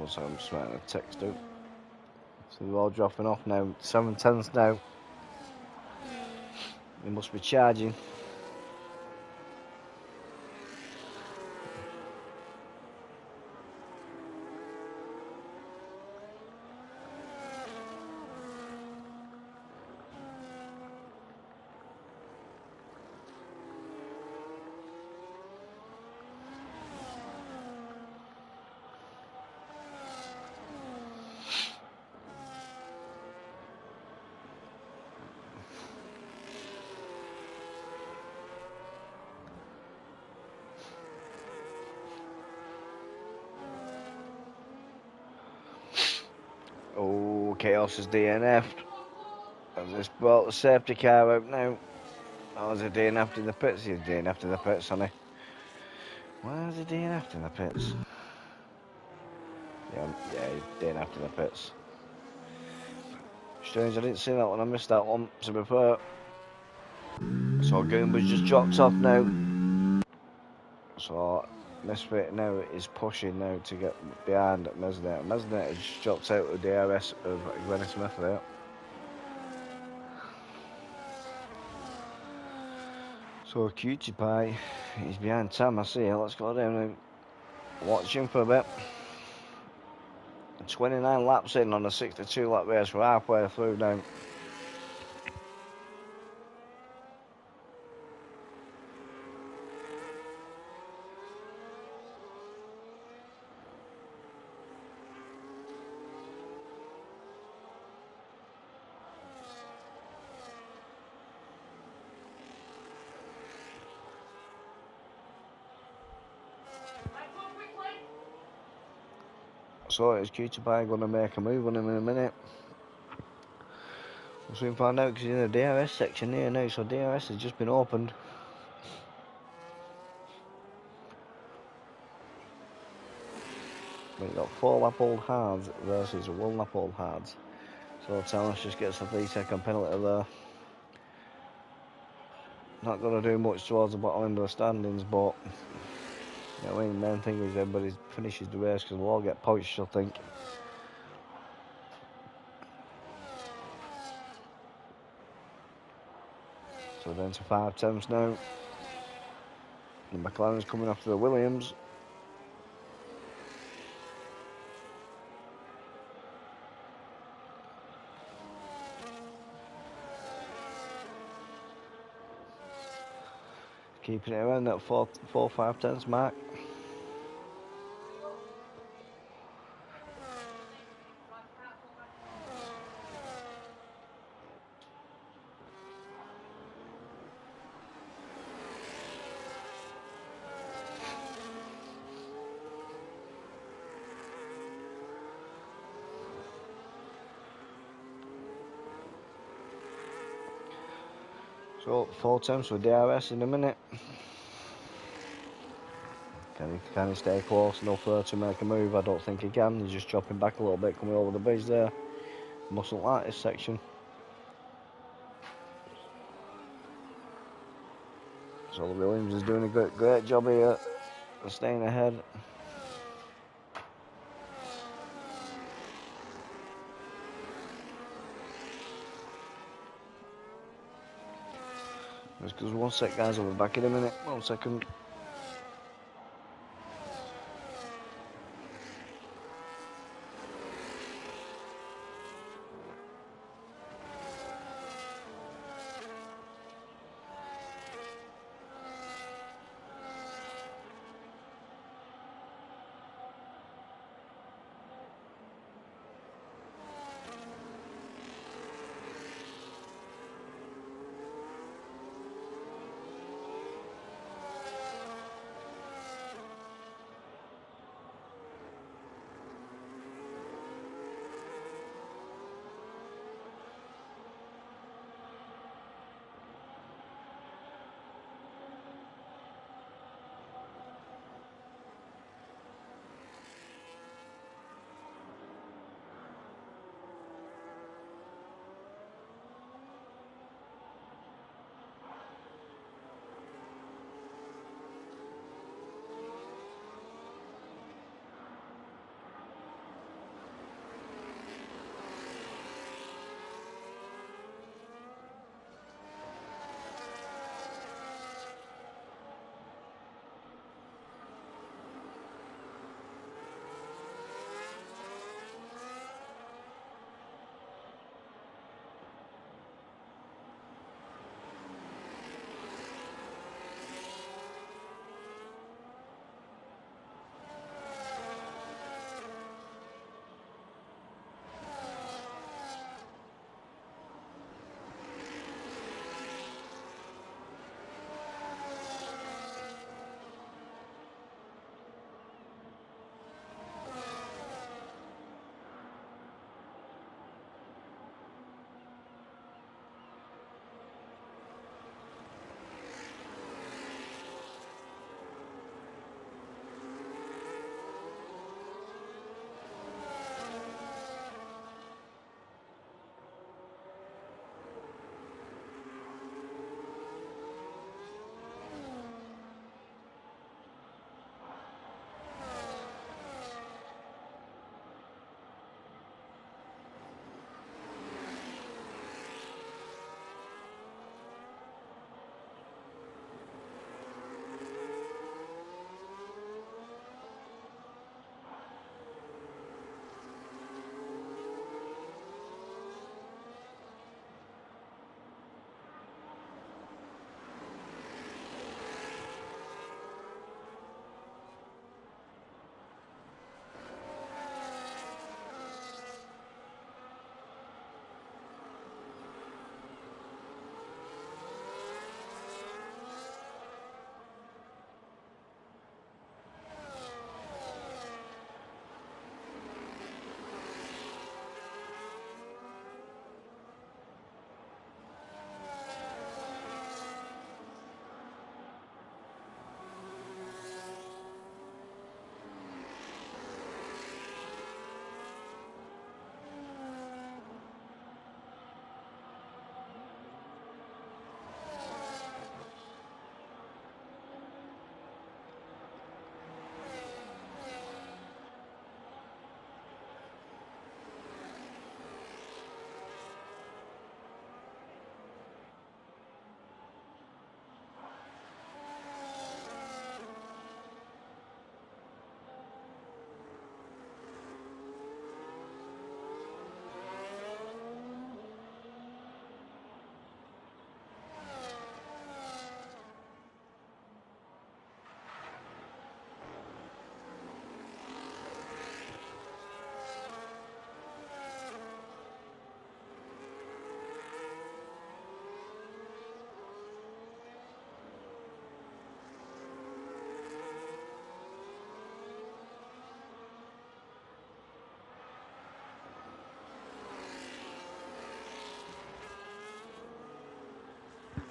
[SPEAKER 1] So I'm just writing a text out. So they're all dropping off now. 7:10 now. They must be charging. Oh, Chaos is DNF'd. I've just brought the safety car out now. Oh, is he DNF'd in the pits? He's DNF'd in the pits, honey. Why is he DNF'd in the pits? Yeah, he's DNF'd in the pits. Strange, I didn't see that one. I missed that one, to be fair. So Goomba's just dropped off now. So Misfit now is pushing now to get behind Mesnet. Mesnet has just dropped out of the DRS of Glennie Smith there. So Cutie Pie is behind Tam, I see it. Let's go down and watch him for a bit. 29 laps in on a 62 lap race. We're halfway through now. So is Cutie Pie going to make a move on him in a minute? We'll soon find out because he's in the DRS section here now. So DRS has just been opened. We've got 4 lap old hards versus 1 lap old hards. So Thomas just gets a 3-second penalty there. Not going to do much towards the bottom end of the standings, but you know, I mean, the main thing is everybody finishes the race because we'll all get points, I think. So we're down to 5 tenths now. The McLaren's coming after the Williams. Keeping it around that 4-5 tenths mark. So 4 tenths for DRS in a minute. Can he stay close enough there to make a move? I don't think he can. He's just dropping back a little bit, coming over the bridge there. Mustn't like this section. So the Williams is doing a great job here of staying ahead. Just because 1 sec, guys, I'll be back in a minute. 1 second.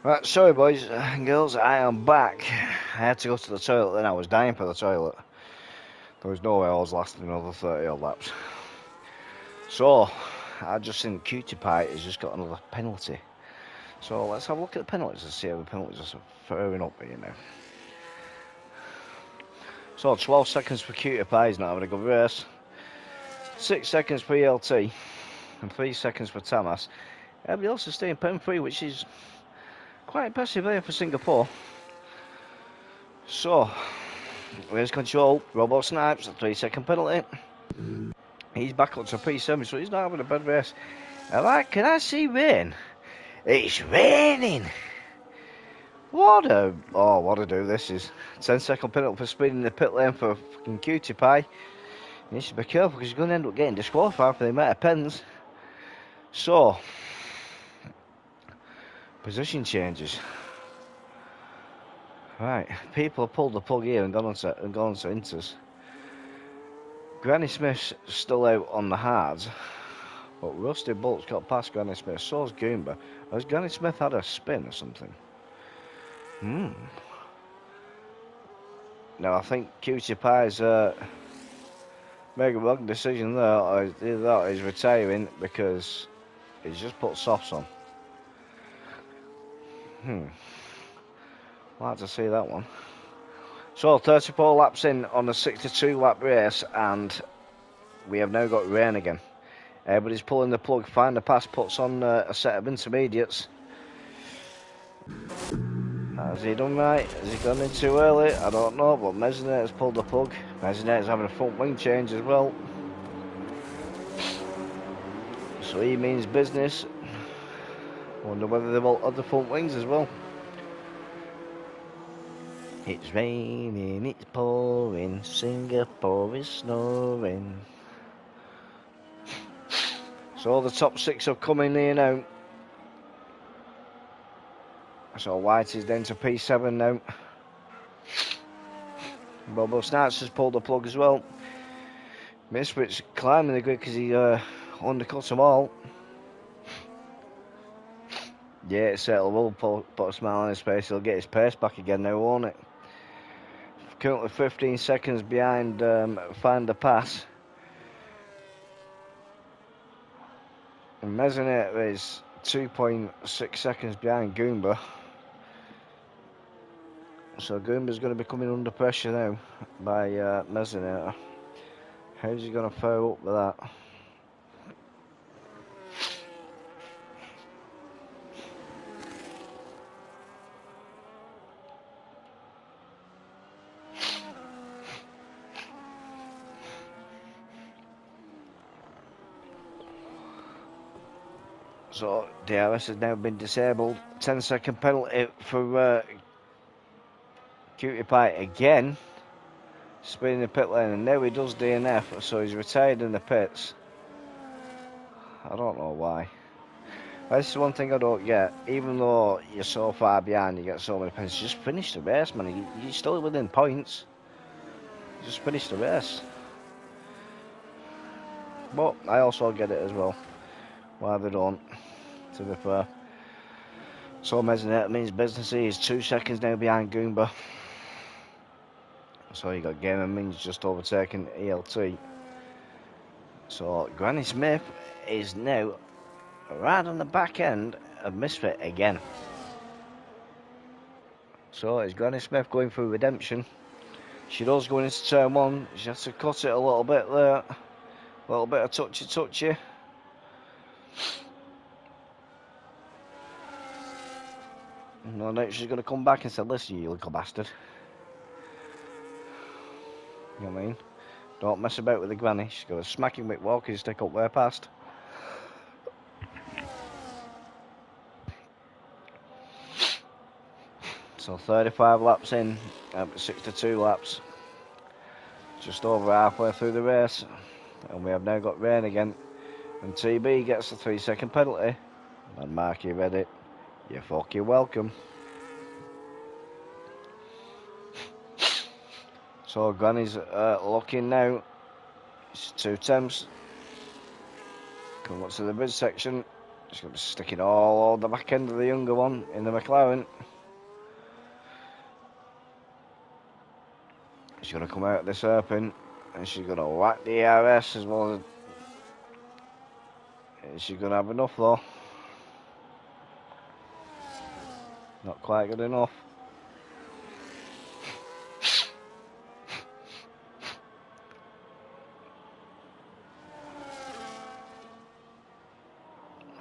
[SPEAKER 1] Right, sorry boys and girls, I am back. I had to go to the toilet then, I was dying for the toilet. There was no way I was lasting another 30 odd laps. So, I just seen Cutie Pie has just got another penalty. So let's have a look at the penalties and see how the penalties are faring up here now. So 12 seconds for Cutie Pie, he's not having a good race. 6 seconds for ELT and 3 seconds for Tamas. Everybody else is staying pen free, which is quite impressive there for Singapore. So, race control, Robo Snipes, a 3-second penalty. He's back up to P7, so he's not having a bad race. Can I see rain? It's raining! What a do this is. 10-second penalty for speeding the pit lane for fucking Cutie Pie. He needs to be careful because he's going to end up getting disqualified for the amount of pens. So, position changes. Right, people have pulled the plug here and gone on to Inters. Granny Smith's still out on the hards, but Rusty Bolt's got past Granny Smith. So's Goomba. Has Granny Smith had a spin or something? No, I think Cutie Pie's made a wrong decision there, or either that or he's retiring because he's just put softs on. I'd like to see that one. So 34 laps in on a 62 lap race, and we have now got rain again. Everybody's pulling the plug. Find the Pass puts on a set of intermediates. Has he done right? Has he gone in too early? I don't know, but Mezzinator's pulled the plug. Mezzinator's having a front wing change as well. So he means business. Wonder whether they've all other front wings as well. It's raining, it's pouring, Singapore is snoring. So the top 6 have come in here now. So White is down to P7 now. Bobo Snipes has pulled the plug as well. Misfit's climbing the grid because he undercuts them all. Yeah, it certainly will put a smile on his face. He'll get his pace back again now, won't it? Currently 15 seconds behind Find the Pass. And Mezzinator is 2.6 seconds behind Goomba. So Goomba's going to be coming under pressure now by Mezzinator. How's he going to fare up with that? So DRS has now been disabled. 10-second penalty for Cutie Pie again. Spinning the pit lane, and now he does DNF, so he's retired in the pits. I don't know why. This is one thing I don't get. Even though you're so far behind, you get so many points. Just finish the race, man. You're still within points. Just finish the race. But I also get it as well. Why they don't, to be fair. So Mezzinator means business. He's 2 seconds now behind Goomba. So you got Gamer Means just overtaking ELT. So Granny Smith is now right on the back end of Misfit again. So it's Granny Smith going through redemption. She does go into turn 1. She has to cut it a little bit there. A little bit of touchy. No, now she's going to come back and say, listen, you little bastard. You know what I mean? Don't mess about with the granny. She's going to smack him with walking stick up way past. So 35 laps in, 62 laps. Just over halfway through the race. And we have now got rain again. And TB gets the 3-second penalty. And Marky read it. You're fucking welcome. So Granny's looking now. It's 2 temps. Come up to the bridge section. He's going to stick it all over the back end of the younger one in the McLaren. She's going to come out of this hairpin and she's going to whack the Rrf as well. She's going to have enough though. Not quite good enough.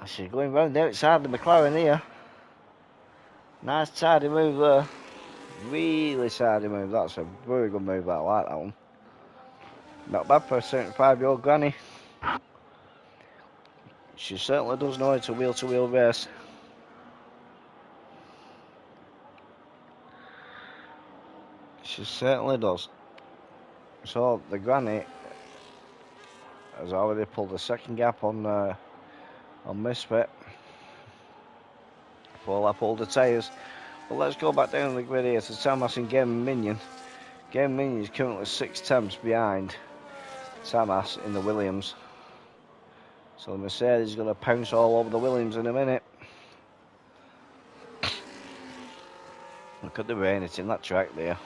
[SPEAKER 1] She's going round the outside of the McLaren here. Nice tidy move there. Really tidy move. That's a very good move. I like that one. Not bad for a 75-year-old granny. She certainly does know how to wheel race. She certainly does. So the granny has already pulled the second gap on Misfit. Full up all the tyres. But let's go back down the grid here to Tamas and Game Minion. Game Minion is currently 6 tenths behind Tamas in the Williams. So the Mercedes is going to pounce all over the Williams in a minute. Look at the rain, it's in that track there.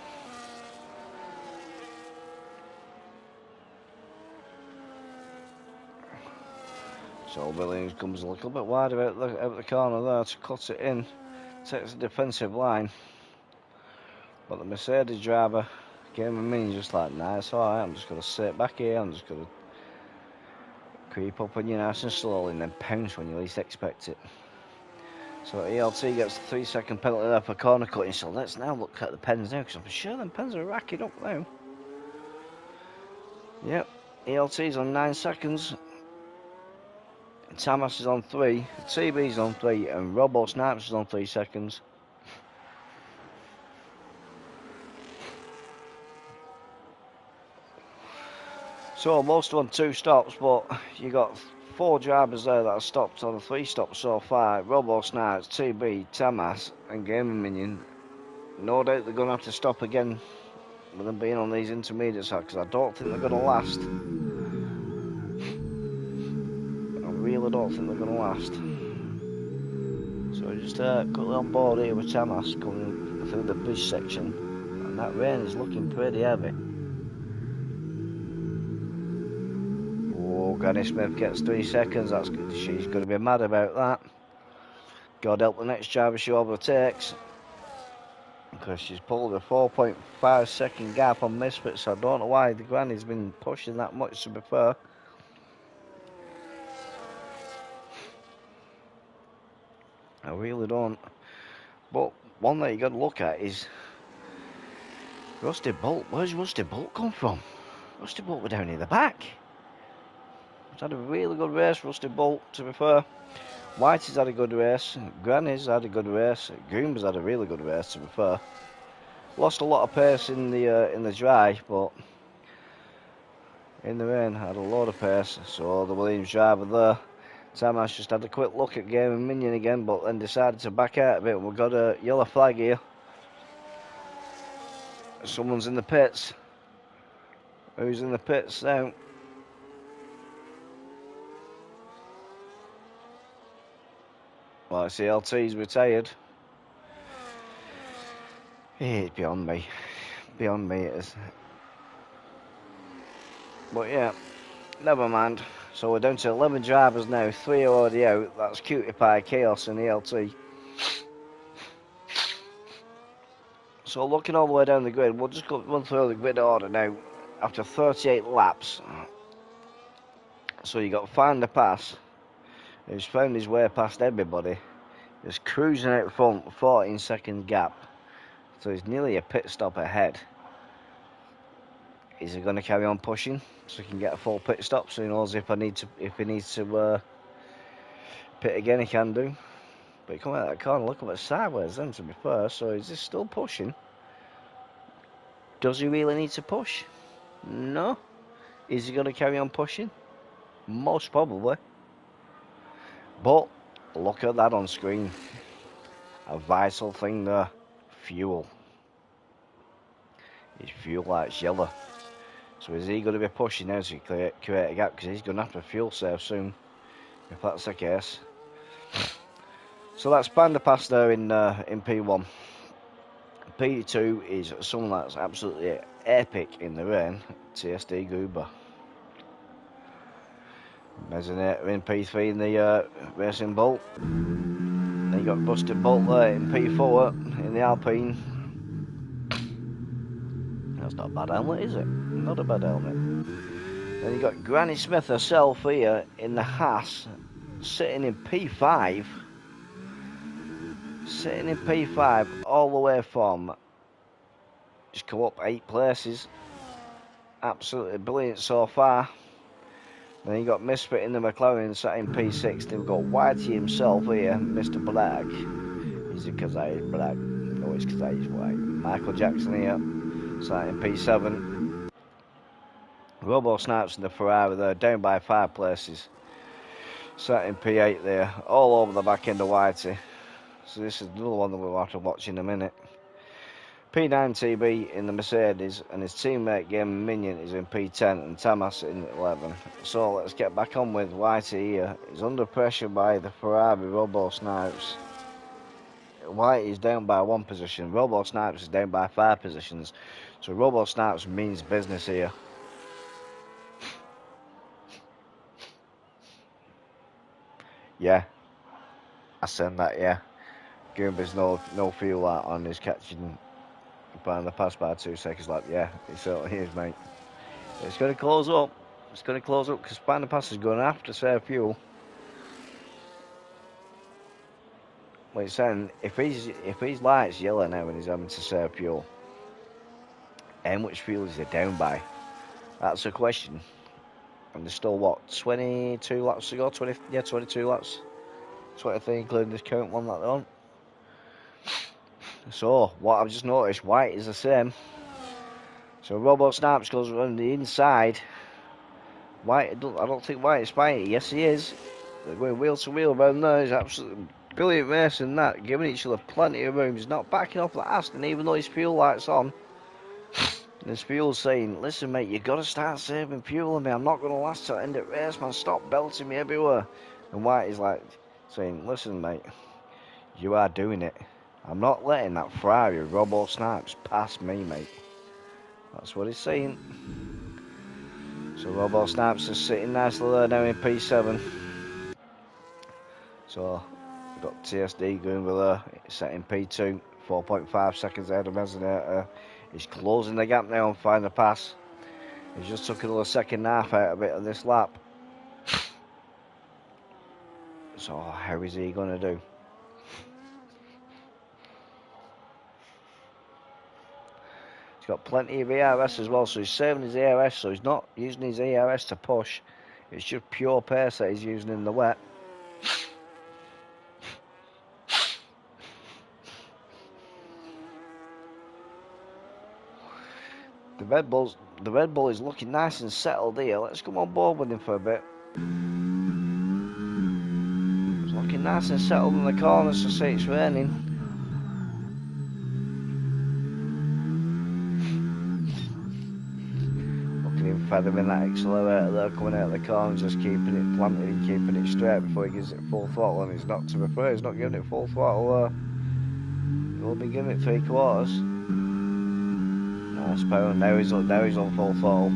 [SPEAKER 1] So Williams comes a little bit wider out the corner there to cut it in. Takes the defensive line. But the Mercedes driver, Game Minion, just like, nice, alright, I'm just going to sit back here, I'm just going to creep up on you nice and slowly and then pounce when you least expect it. So ELT gets the 3-second penalty there for corner cutting. So let's now look at the pens now, because I'm sure them pens are racking up now. Yep, ELT's on 9 seconds. Tamas is on 3, TB's on 3, and Robo Snipes is on 3 seconds. So most on 2 stops, but you got 4 drivers there that have stopped on the 3 stops so far. Robo Snipes, TB, Tamas, and Game Minion. No doubt they're going to have to stop again with them being on these intermediates, because I don't think they're going to last. I really don't think they're going to last. So just quickly on board here with Tamas coming through the bush section, and that rain is looking pretty heavy. Oh, Granny Smith gets 3 seconds. That's good. She's going to be mad about that. God help the next driver she overtakes, because she's pulled a 4.5 second gap on Misfit. So I don't know why the Granny's been pushing that much, to be fair. I really don't. But one that you got to look at is Rusty Bolt. Where's Rusty Bolt come from? Rusty Bolt were down in the back. He's had a really good race, Rusty Bolt, to be fair. Whitey's had a good race. Granny's had a good race. Groom's had a really good race, to be fair. Lost a lot of pace in the dry, but in the rain had a lot of pace. So the Williams driver there, Tamas, just had a quick look at Game and Minion again, but then decided to back out a bit. We've got a yellow flag here. Someone's in the pits. Who's in the pits now? Well, I see LT's retired. It's beyond me. Beyond me it is. But yeah, never mind. So we're down to 11 drivers now. 3 are already out. That's Cutie Pie, Chaos and ELT. So looking all the way down the grid, we'll just go run through the grid order now. After 38 laps. So you got Find the Pass, who's found his way past everybody. He's cruising out front, 14-second gap. So he's nearly a pit stop ahead. Is he going to carry on pushing so he can get a full pit stop? So he knows if he needs to pit again, he can do. But he come out of that corner, look at it sideways then, to be fair. So is this still pushing? Does he really need to push? No. Is he going to carry on pushing? Most probably. But look at that on screen. A vital thing there. Fuel. His fuel light's yellow. So is he going to be pushing now to create a gap? Because he's going to have to fuel save soon, if that's the case. So that's Pandapass there in P1. P2 is someone that's absolutely epic in the rain, TSD Goober. Mesonator in P3 in the Racing Bolt. Then you got Busted Bolt there in P4 in the Alpine. That's not a bad helmet, is it? Not a bad helmet. Then you got Granny Smith herself here in the Haas, sitting in P5. Sitting in P5 all the way from, just come up 8 places. Absolutely brilliant so far. Then you got Misfit in the McLaren sat in P6. Then we've got Whitey himself here, Mr. Black. Is it because I is black? No, it's because I is white. Michael Jackson here, sat in P7. Robo Snipes in the Ferrari there, down by 5 places. Sat in P8 there, all over the back end of Whitey. So this is another one that we'll have to watch in a minute. P9 TB in the Mercedes, and his teammate Game Minion is in P10 and Tamas in 11. So let's get back on with Whitey here. He's under pressure by the Ferrari Robo Snipes. Whitey is down by 1 position. Robo Snipes is down by 5 positions. So Robo Snipes means business here. Yeah, I said that, yeah. Goomba's no fuel out on his catching behind the pass by 2 seconds lap. Yeah, it certainly is, mate. It's going to close up. It's going to close up because behind the pass is going to have to save fuel. Well, it's saying if his light's yellow now and he's having to save fuel, how much fuel is he down by? That's a question. And there's still what, 22 laps to go? 22 laps. 23 including this current one that they're on. So what I've just noticed, White is the same. So Robo Snipes goes around the inside. White, I don't think White is fighting. Yes, he is. They're going wheel to wheel around there. He's absolutely brilliant racing that, giving each other plenty of room. He's not backing off the Aston, even though his fuel light's on. And his fuel's saying, listen, mate, you got to start saving fuel on me. I'm not going to last till the end of the race, man. Stop belting me everywhere. And White is like saying, listen, mate, you are doing it. I'm not letting that Ferrari Robo Snipes pass me, mate. That's what he's saying. So Robo Snipes is sitting nicely there now in P7. So we've got TSD going with there. It's set in P2, 4.5 seconds ahead of Mesonator. He's closing the gap now on final pass. He's just took another second half out of it on this lap. So how is he going to do? He's got plenty of ERS as well, so he's saving his ERS, so he's not using his ERS to push. It's just pure pace that he's using in the wet. The Red Bull is looking nice and settled here. Let's come on board with him for a bit. It's looking nice and settled in the corners to see it's raining. Look at him feathering that accelerator there, coming out of the corners, just keeping it planted and keeping it straight before he gives it full throttle. And he's not, to be fair, he's not giving it full throttle. He'll be giving it 3/4. Nice power. Now he's on full throttle.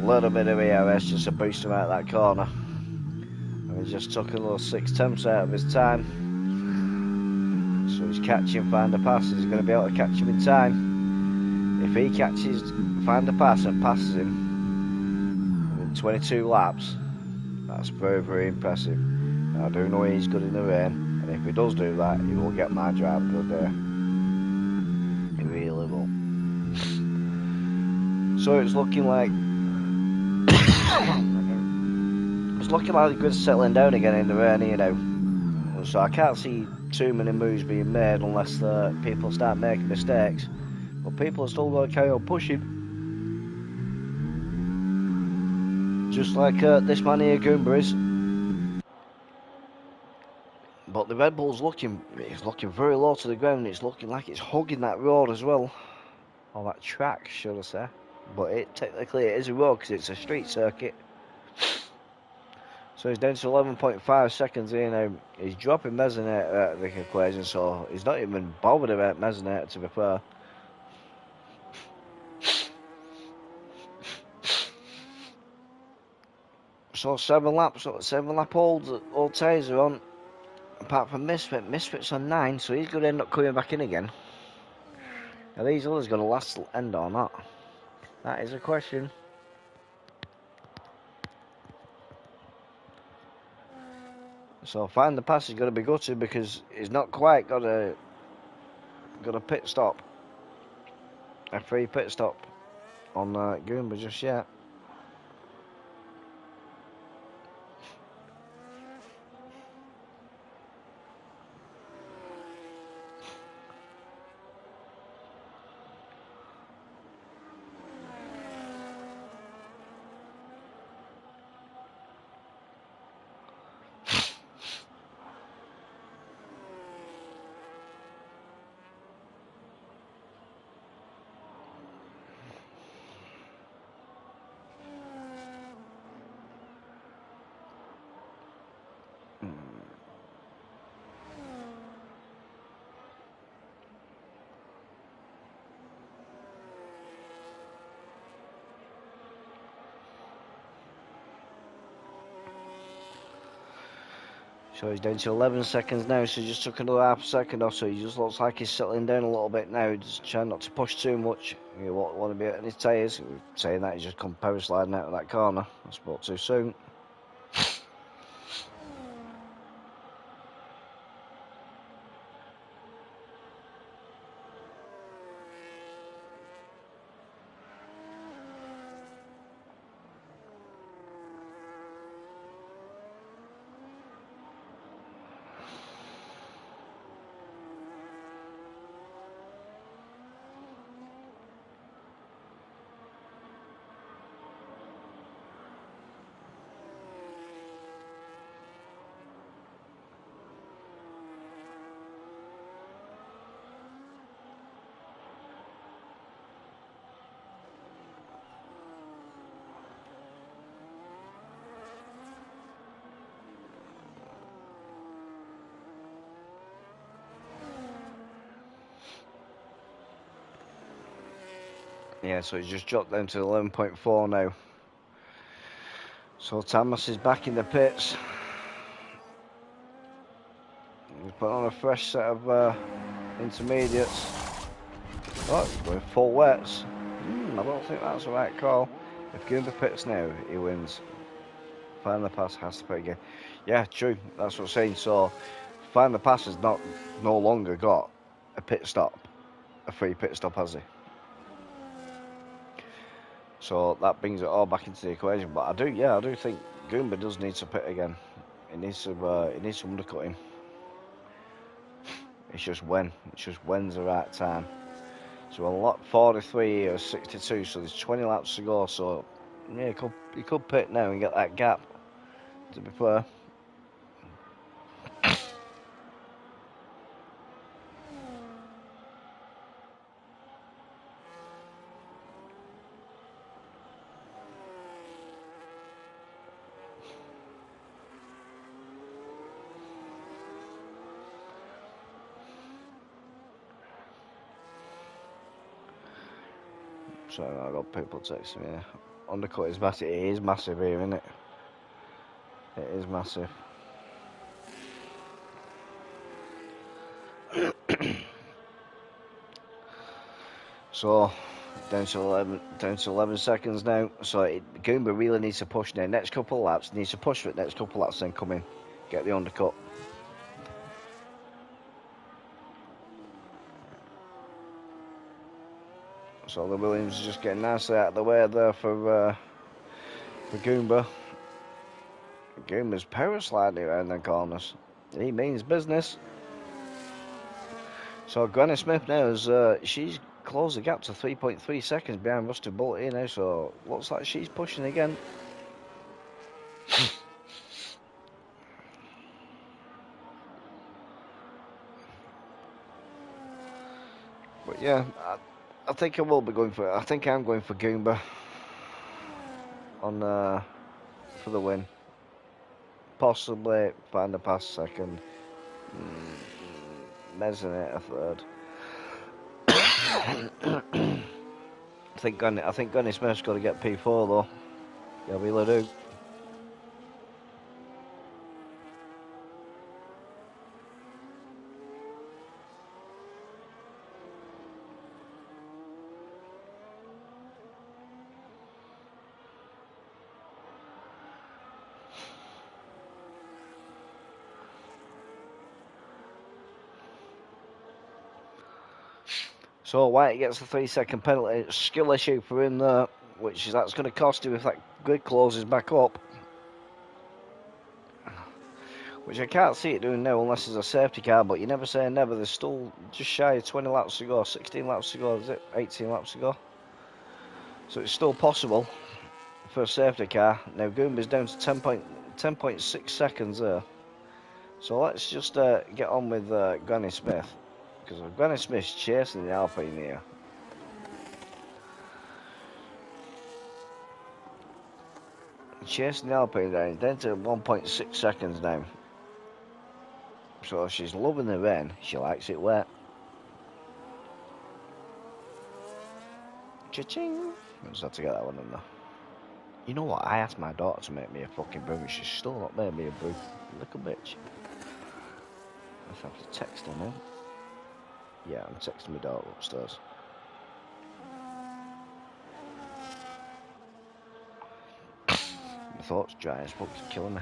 [SPEAKER 1] A little bit of ERS just to boost him out of that corner. And he just took a little 6/10 out of his time. So he's catching Find the Pass. He's going to be able to catch him in time. If he catches Find the Pass and passes him in 22 laps, that's very, very impressive. Now, I do know he's good in the rain, and if he does do that, he will get my drive of the day. He really will. So it's looking like the grid's settling down again in the rain here now. So I can't see too many moves being made unless people start making mistakes. But people are still going to carry on pushing. Just like this man here, Goomba is. But the Red Bull's looking very low to the ground. It's looking like it's hugging that road as well. Or that track, should I say. But technically it is a road because it's a street circuit. So he's down to 11.5 seconds here now. He's dropping Mesonator out of the equation, so he's not even bothered about Mesonator, to be fair. So 7 lap old tyres are on, apart from Misfit. Misfit's on 9, so he's going to end up coming back in again. Are these others going to last end or not? That is a question. So Find the Pass is going to be gutted because he's not quite got a pit stop, a free pit stop on Goomba just yet. So he's down to 11 seconds now, so he just took another half a second or so. He just looks like he's settling down a little bit now, just trying not to push too much. You want to be hitting his tyres. Saying that, he's just come power sliding out of that corner. I spoke too soon. Yeah, so he's just dropped down to 11.4 now. So Thomas is back in the pits. He's put on a fresh set of intermediates. Oh, he's going full wets. I don't think that's the right call. If Goomba pits now, he wins. Find the Pass has to pit again. Yeah, true. That's what I'm saying. So Find the Pass has no longer got a pit stop, a free pit stop, has he? So that brings it all back into the equation. But I do think Goomba does need to pit again. He needs to undercut him. It's just when's the right time. So on lap 43 or 62, so there's 20 laps to go. So yeah, he could pit now and get that gap. To be fair. So I got people texting me. Undercut is massive. It is massive here, isn't it? It is massive. So down to 11 seconds now. So Goomba really needs to push now. Next couple of laps, needs to push for it. Next couple of laps, then come in, get the undercut. So the Williams is just getting nicely out of the way there for Goomba. Goomba's power sliding around the corners. He means business. So Granny Smith now is she's closed the gap to 3.3 seconds behind Rusty Bullet here now. So looks like she's pushing again. But yeah, I think I will be going for it. I think I'm going for Goomba on for the win. possibly Van der Pass second, Mezzanette a third. I think Gunny Smith's got to get P4 though. Yeah, really do. So White gets the 3-second penalty. Skill issue for him there, which is that's going to cost him if that grid closes back up. Which I can't see it doing now unless there's a safety car, but you never say never. There's still just shy of 20 laps to go, 16 laps to go, is it? 18 laps to go. So it's still possible for a safety car. Now Goomba's down to 10.6 seconds there. So let's just get on with Granny Smith. Because Granny Smith's chasing the Alpine here. Chasing the Alpine down to 1.6 seconds now. So she's loving the rain. She likes it wet. Cha-ching! I just had to get that one in there. You know what? I asked my daughter to make me a fucking brew and she's still not made me a brew. Little bitch. I have to text her now. Yeah, I'm texting my daughter upstairs. My thoughts dry as fuck, killing me.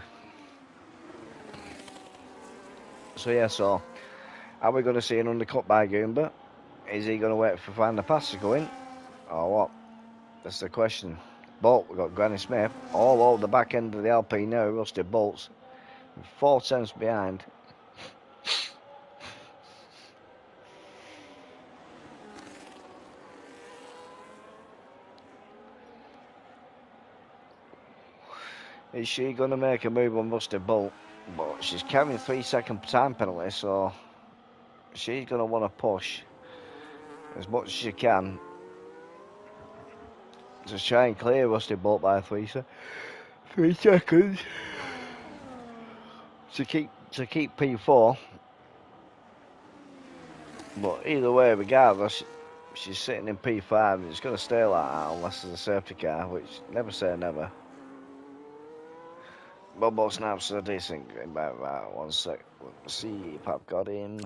[SPEAKER 1] So yeah, so are we going to see an undercut by Goomba? Is he going to wait for Van der Pass to go in? Or what? That's the question. But we've got Granny Smith all over the back end of the Alpine now, Rusty Bolts. 4 tenths behind. Is she going to make a move on Rusty Bolt? But she's carrying 3-second time penalty, so she's going to want to push as much as she can to try and clear Rusty Bolt by 3 seconds to keep P4. But either way, regardless, she's sitting in P5 and it's going to stay like that unless there's a safety car, which never say never. Bobo snaps a decent green by about 1 sec. Let's see if I've got him.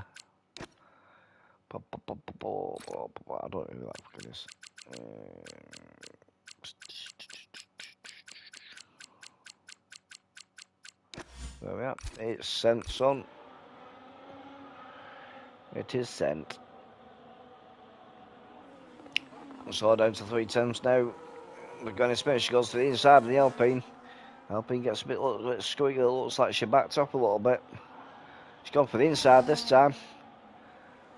[SPEAKER 1] I don't know who that fucking is. There we are. It's sent, son. It is sent. So down to 3 tenths now. We're going to spin. She goes to the inside of the Alpine. Alpine gets a little bit squeaky. It looks like she backed up a little bit. She's gone for the inside this time.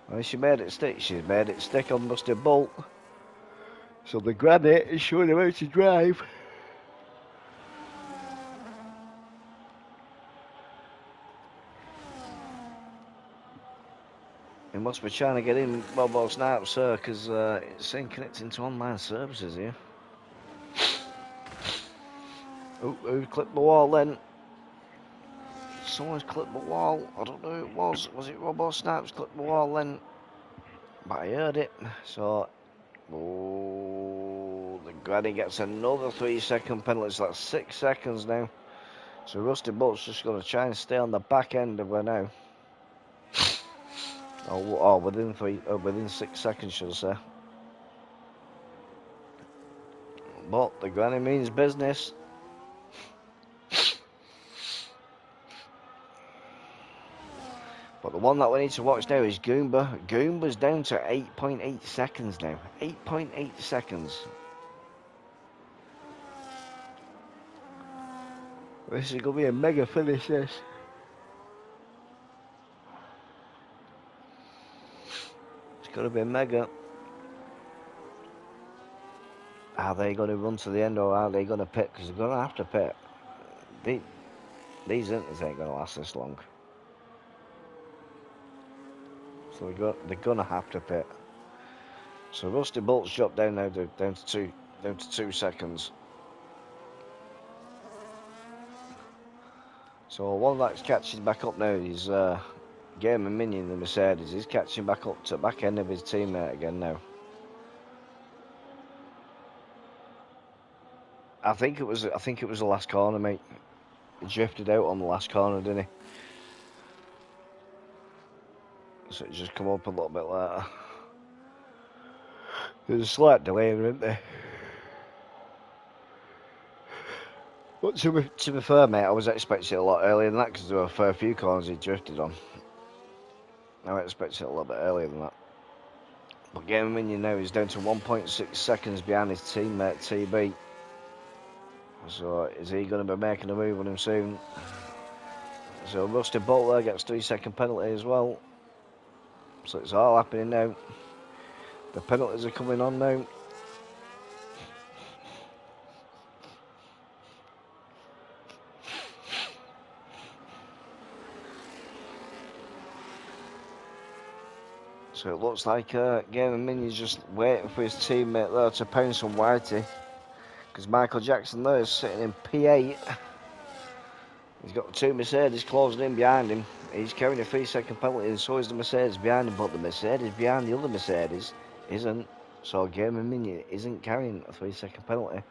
[SPEAKER 1] Well, she made it stick. She's made it stick on Rusty Bolt. So the granny is showing her how to drive. He must be trying to get in Bobo Snaps, sir, because it's saying connecting to online services here. Oh, who clipped the wall then? Someone's clipped the wall. I don't know who it was. Was it Robo Snaps clipped the wall then? But I heard it. So, oh, the granny gets another 3-second penalty. So that's 6 seconds now. So Rusty Bolt's just going to try and stay on the back end of her now. Oh, within 6 seconds, should I say. But the granny means business. But the one that we need to watch now is Goomba. Goomba's down to 8.8 seconds now. 8.8 seconds. This is going to be a mega finish, this. It's going to be mega. Are they going to run to the end or are they going to pit? Because they're going to have to pit. These inters ain't going to last this long. So they're going to have to pit. So Rusty Bolt's dropped down now, down to 2 seconds. So one that's catching back up now is Game and Minion, the Mercedes. He's catching back up to the back end of his teammate again now. I think it was the last corner, mate. He drifted out on the last corner, didn't he? So it just come up a little bit later. There's a slight delay, isn't there? But to be fair, mate, I was expecting it a lot earlier than that because there were a fair few corners he drifted on. I was expecting it a little bit earlier than that. But Game Minion now is down to 1.6 seconds behind his teammate TB. So is he going to be making a move on him soon? So Rusty Butler gets 3-second penalty as well. So it's all happening now. The penalties are coming on now. So it looks like Game and Minion's just waiting for his teammate there to pounce on Whitey. Because Michael Jackson there is sitting in P8. He's got two Mercedes closing in behind him. He's carrying a 3-second penalty and so is the Mercedes behind him. But the Mercedes behind the other Mercedes isn't. So Game and Minion isn't carrying a 3-second penalty.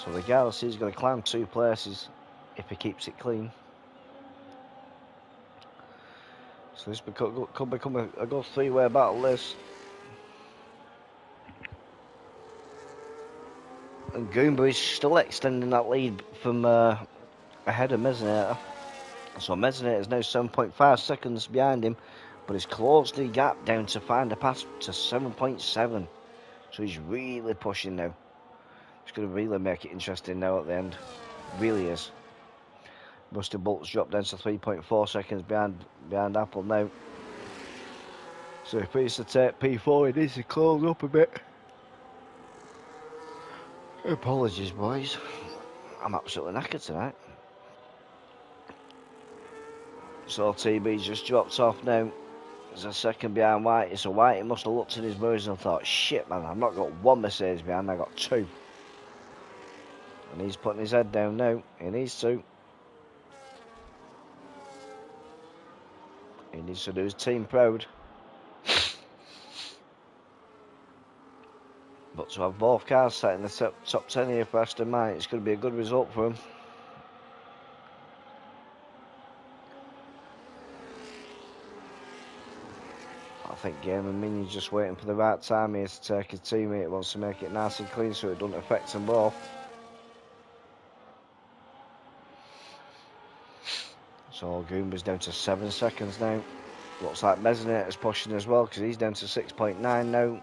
[SPEAKER 1] So regardless, he's going to climb 2 places if he keeps it clean. So this could become a good 3-way battle, this. And Goomba is still extending that lead from ahead of Mesinator. So Mesinator is now 7.5 seconds behind him, but he's closed the gap down to find a pass to 7.7. So he's really pushing now. It's going to really make it interesting now at the end. Really is. Rusty Bolt's dropped down to 3.4 seconds behind Apple now. So if he's to take P4, he needs to close up a bit. Apologies, boys. I'm absolutely knackered tonight. So TB's just dropped off now. There's a second behind Whitey. So Whitey must have looked in his mirrors and thought, shit, man, I've not got one Mercedes behind, I've got 2. And he's putting his head down now. He needs to. He needs to do his team proud. But to have both cars sat in the top 10 here for Aston Martin, it's going to be a good result for him. I think Game and Minion's just waiting for the right time here to take his teammate. He wants to make it nice and clean so it doesn't affect them both. So Goomba's down to 7 seconds now. Looks like Mesinator's pushing as well because he's down to 6.9 now.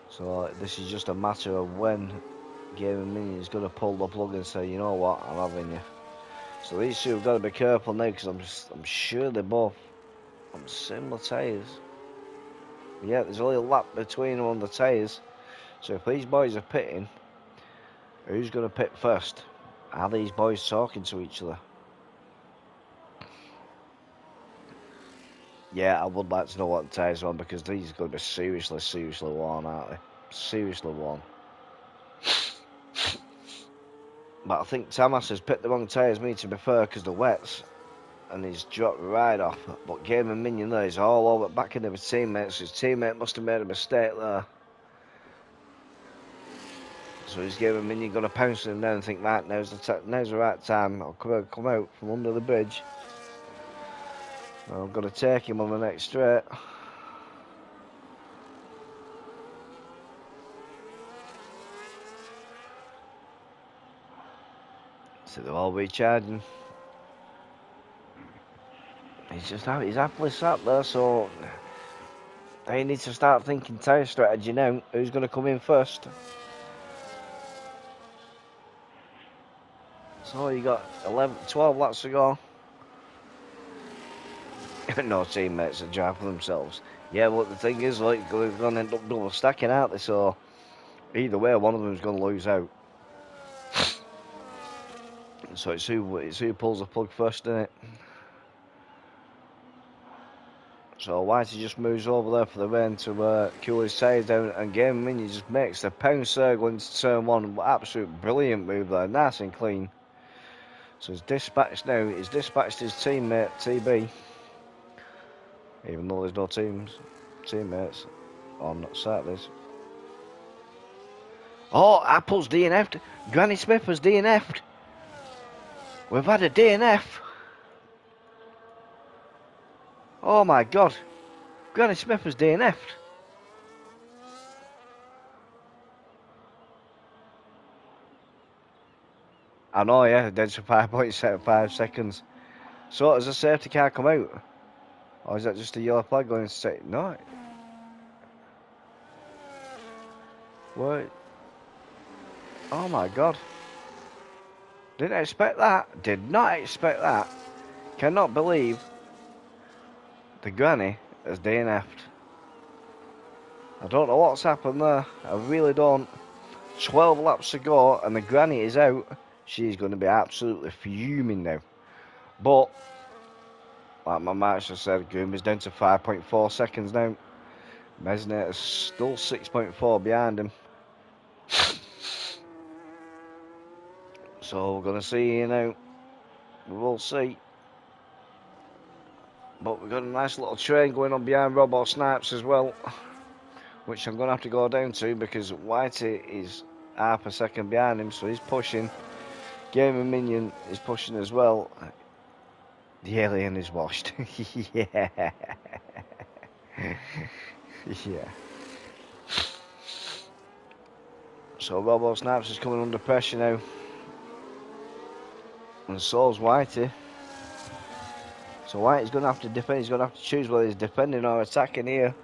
[SPEAKER 1] So this is just a matter of when Game and Minion is going to pull the plug and say, you know what, I'm having you. So these two have got to be careful now because I'm sure they're both on similar tyres. Yeah, there's only a lap between them on the tyres. So if these boys are pitting, who's going to pit first? Are these boys talking to each other? Yeah, I would like to know what the tyres are on because these are going to be seriously worn, aren't they? Seriously worn. But I think Tamas has picked the wrong tyres, me to be fair, because the wets. And he's dropped right off. But Game and Minion there is all over back into his teammates. His teammate must have made a mistake there. So his Game and Minion going to pounce him down and think, right, now's the right time. I'll come out from under the bridge. I'm going to take him on the next straight. So they're all recharging. He's happily sat there, so they need to start thinking tyre strategy now. Who's going to come in first? So you got 12 laps to go. No teammates are driving themselves. Yeah, but the thing is, like, they're going to end up double stacking, aren't they? So either way, one of them's going to lose out. So it's who pulls the plug first, isn't it? So Whitey just moves over there for the rain to cool his tyres down, and Game Minion just makes the pounce there going to turn one. Absolute brilliant move there, nice and clean. So he's dispatched now. He's dispatched his teammate TB, even though there's no teammates on Saturdays. Oh, Apple's DNF'd. Granny Smith has DNF'd. We've had a DNF. Oh my God. Granny Smith has DNF'd. I know, yeah, dead for 5.75 seconds. So does the safety car come out? Or is that just a yellow flag going to say no? What? Oh my God. Didn't expect that. Did not expect that. Cannot believe the granny has DNF'd. I don't know what's happened there. I really don't. 12 laps to go and the granny is out. She's going to be absolutely fuming now. But, like my match just said, Goomba's down to 5.4 seconds now. Mesnet is still 6.4 behind him. So we're going to see here now. We will see. But we've got a nice little train going on behind Robo Snipes as well, which I'm going to have to go down to because Whitey is half a second behind him, so he's pushing. Gamer Minion is pushing as well. The alien is washed. Yeah. Yeah. So Robo Snipes is coming under pressure now. And so's Whitey. So Whitey's going to have to defend. He's going to have to choose whether he's defending or attacking here.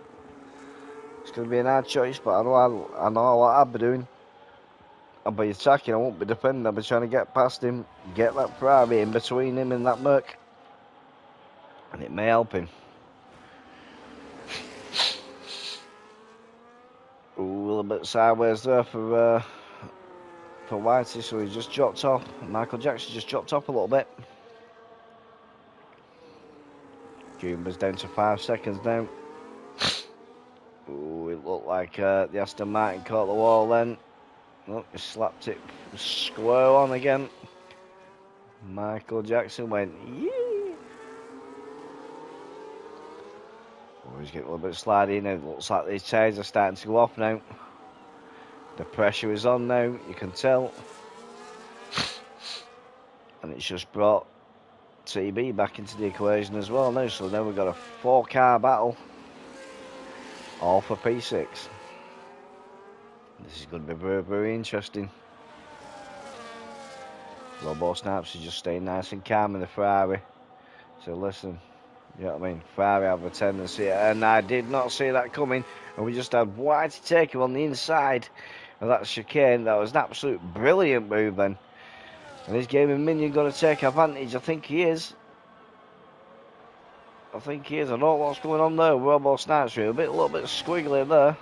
[SPEAKER 1] It's going to be an hard choice, but I know what I'll be doing. I'll be attacking, I won't be defending. I'll be trying to get past him, get that Ferrari in between him and that Merc. And it may help him. Ooh, a little bit sideways there for Whitey, so he just dropped off. Michael Jackson just dropped off a little bit. Goomba's down to 5 seconds now. Ooh, it looked like the Aston Martin caught the wall then. Look, he slapped it square on again. Michael Jackson went, yeah. Oh, he's getting a little bit slidey now. It looks like these tyres are starting to go off now. The pressure is on now, you can tell. And it's just brought TB back into the equation as well now. So now we've got a 4-car battle. All for P6. This is going to be very, very interesting. Robo Snaps is just staying nice and calm in the Ferrari. So listen, you know what I mean? Ferrari have a tendency, and I did not see that coming. And we just had Whitey take him on the inside of that chicane. That was an absolute brilliant move then. And this Gaming Minion going to take advantage. I think he is. I don't know what's going on there. Robo Snipes a little bit squiggly there.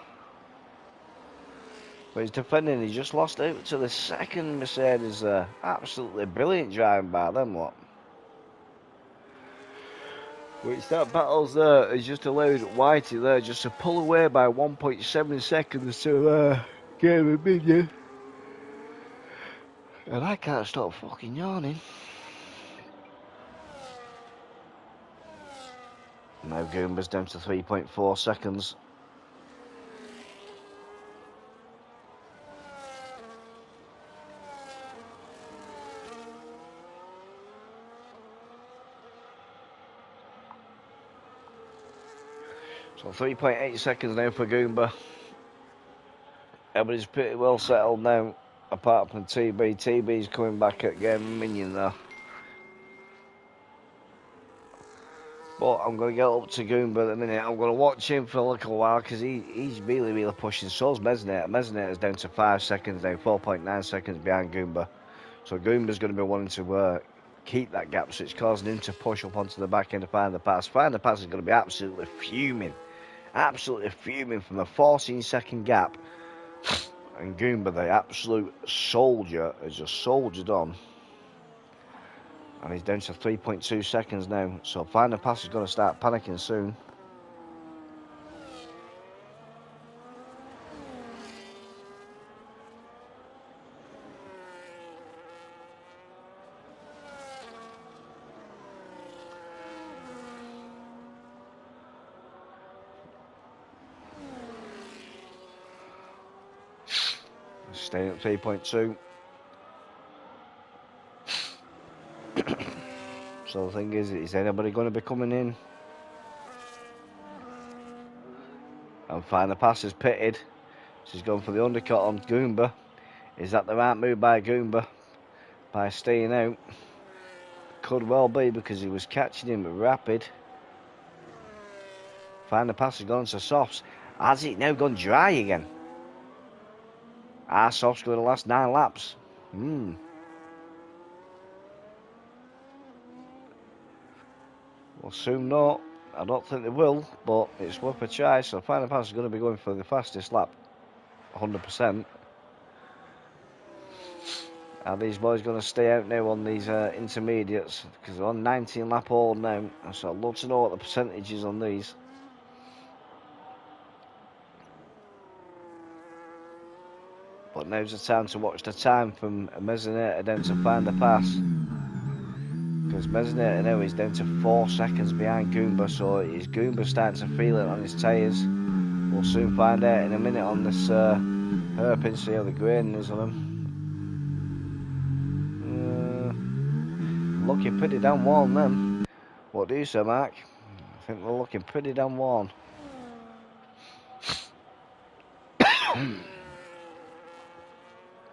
[SPEAKER 1] But he's defending. He just lost out to the second Mercedes there. Absolutely brilliant driving by them, what? Which that battles there has just allowed Whitey there just to pull away by 1.7 seconds to Gaming Minion. And I can't stop fucking yawning. Now Goomba's down to 3.4 seconds. So 3.8 seconds now for Goomba. Everybody's pretty well settled now, apart from TB. TB's coming back at Game Minion there. But I'm going to get up to Goomba in a minute. I'm going to watch him for a little while because he's really, really pushing. So's Mesnet. Mesnet is down to 5 seconds now, 4.9 seconds behind Goomba. So Goomba's going to be wanting to keep that gap, so it's causing him to push up onto the back end to find the pass. Find the pass is going to be absolutely fuming. Absolutely fuming from a 14-second gap. And Goomba, the absolute soldier, has just soldiered on. And he's down to 3.2 seconds now. So Find the Pass is going to start panicking soon. Staying at 3.2. So the thing is anybody going to be coming in? And Find the Pass is pitted. She's going for the undercut on Goomba. Is that the right move by Goomba? By staying out? Could well be, because he was catching him rapid. Find the Pass has gone to softs. Has it now gone dry again? Our softs go the last 9 laps. We'll soon know. I don't think they will, but it's worth a try. So Find the Pass is going to be going for the fastest lap. 100%. Are these boys going to stay out now on these intermediates? Because they're on 19 lap all now. So I'd love to know what the percentage is on these. But now's the time to watch the time from Mezzinator down to Find the Pass. Because Mezzinator now is down to 4 seconds behind Goomba. So is Goomba starting to feel it on his tyres? We'll soon find out in a minute on this hairpin. See how the grain is on him. Looking pretty damn worn then. What do you say, Mark? I think they're looking pretty damn worn.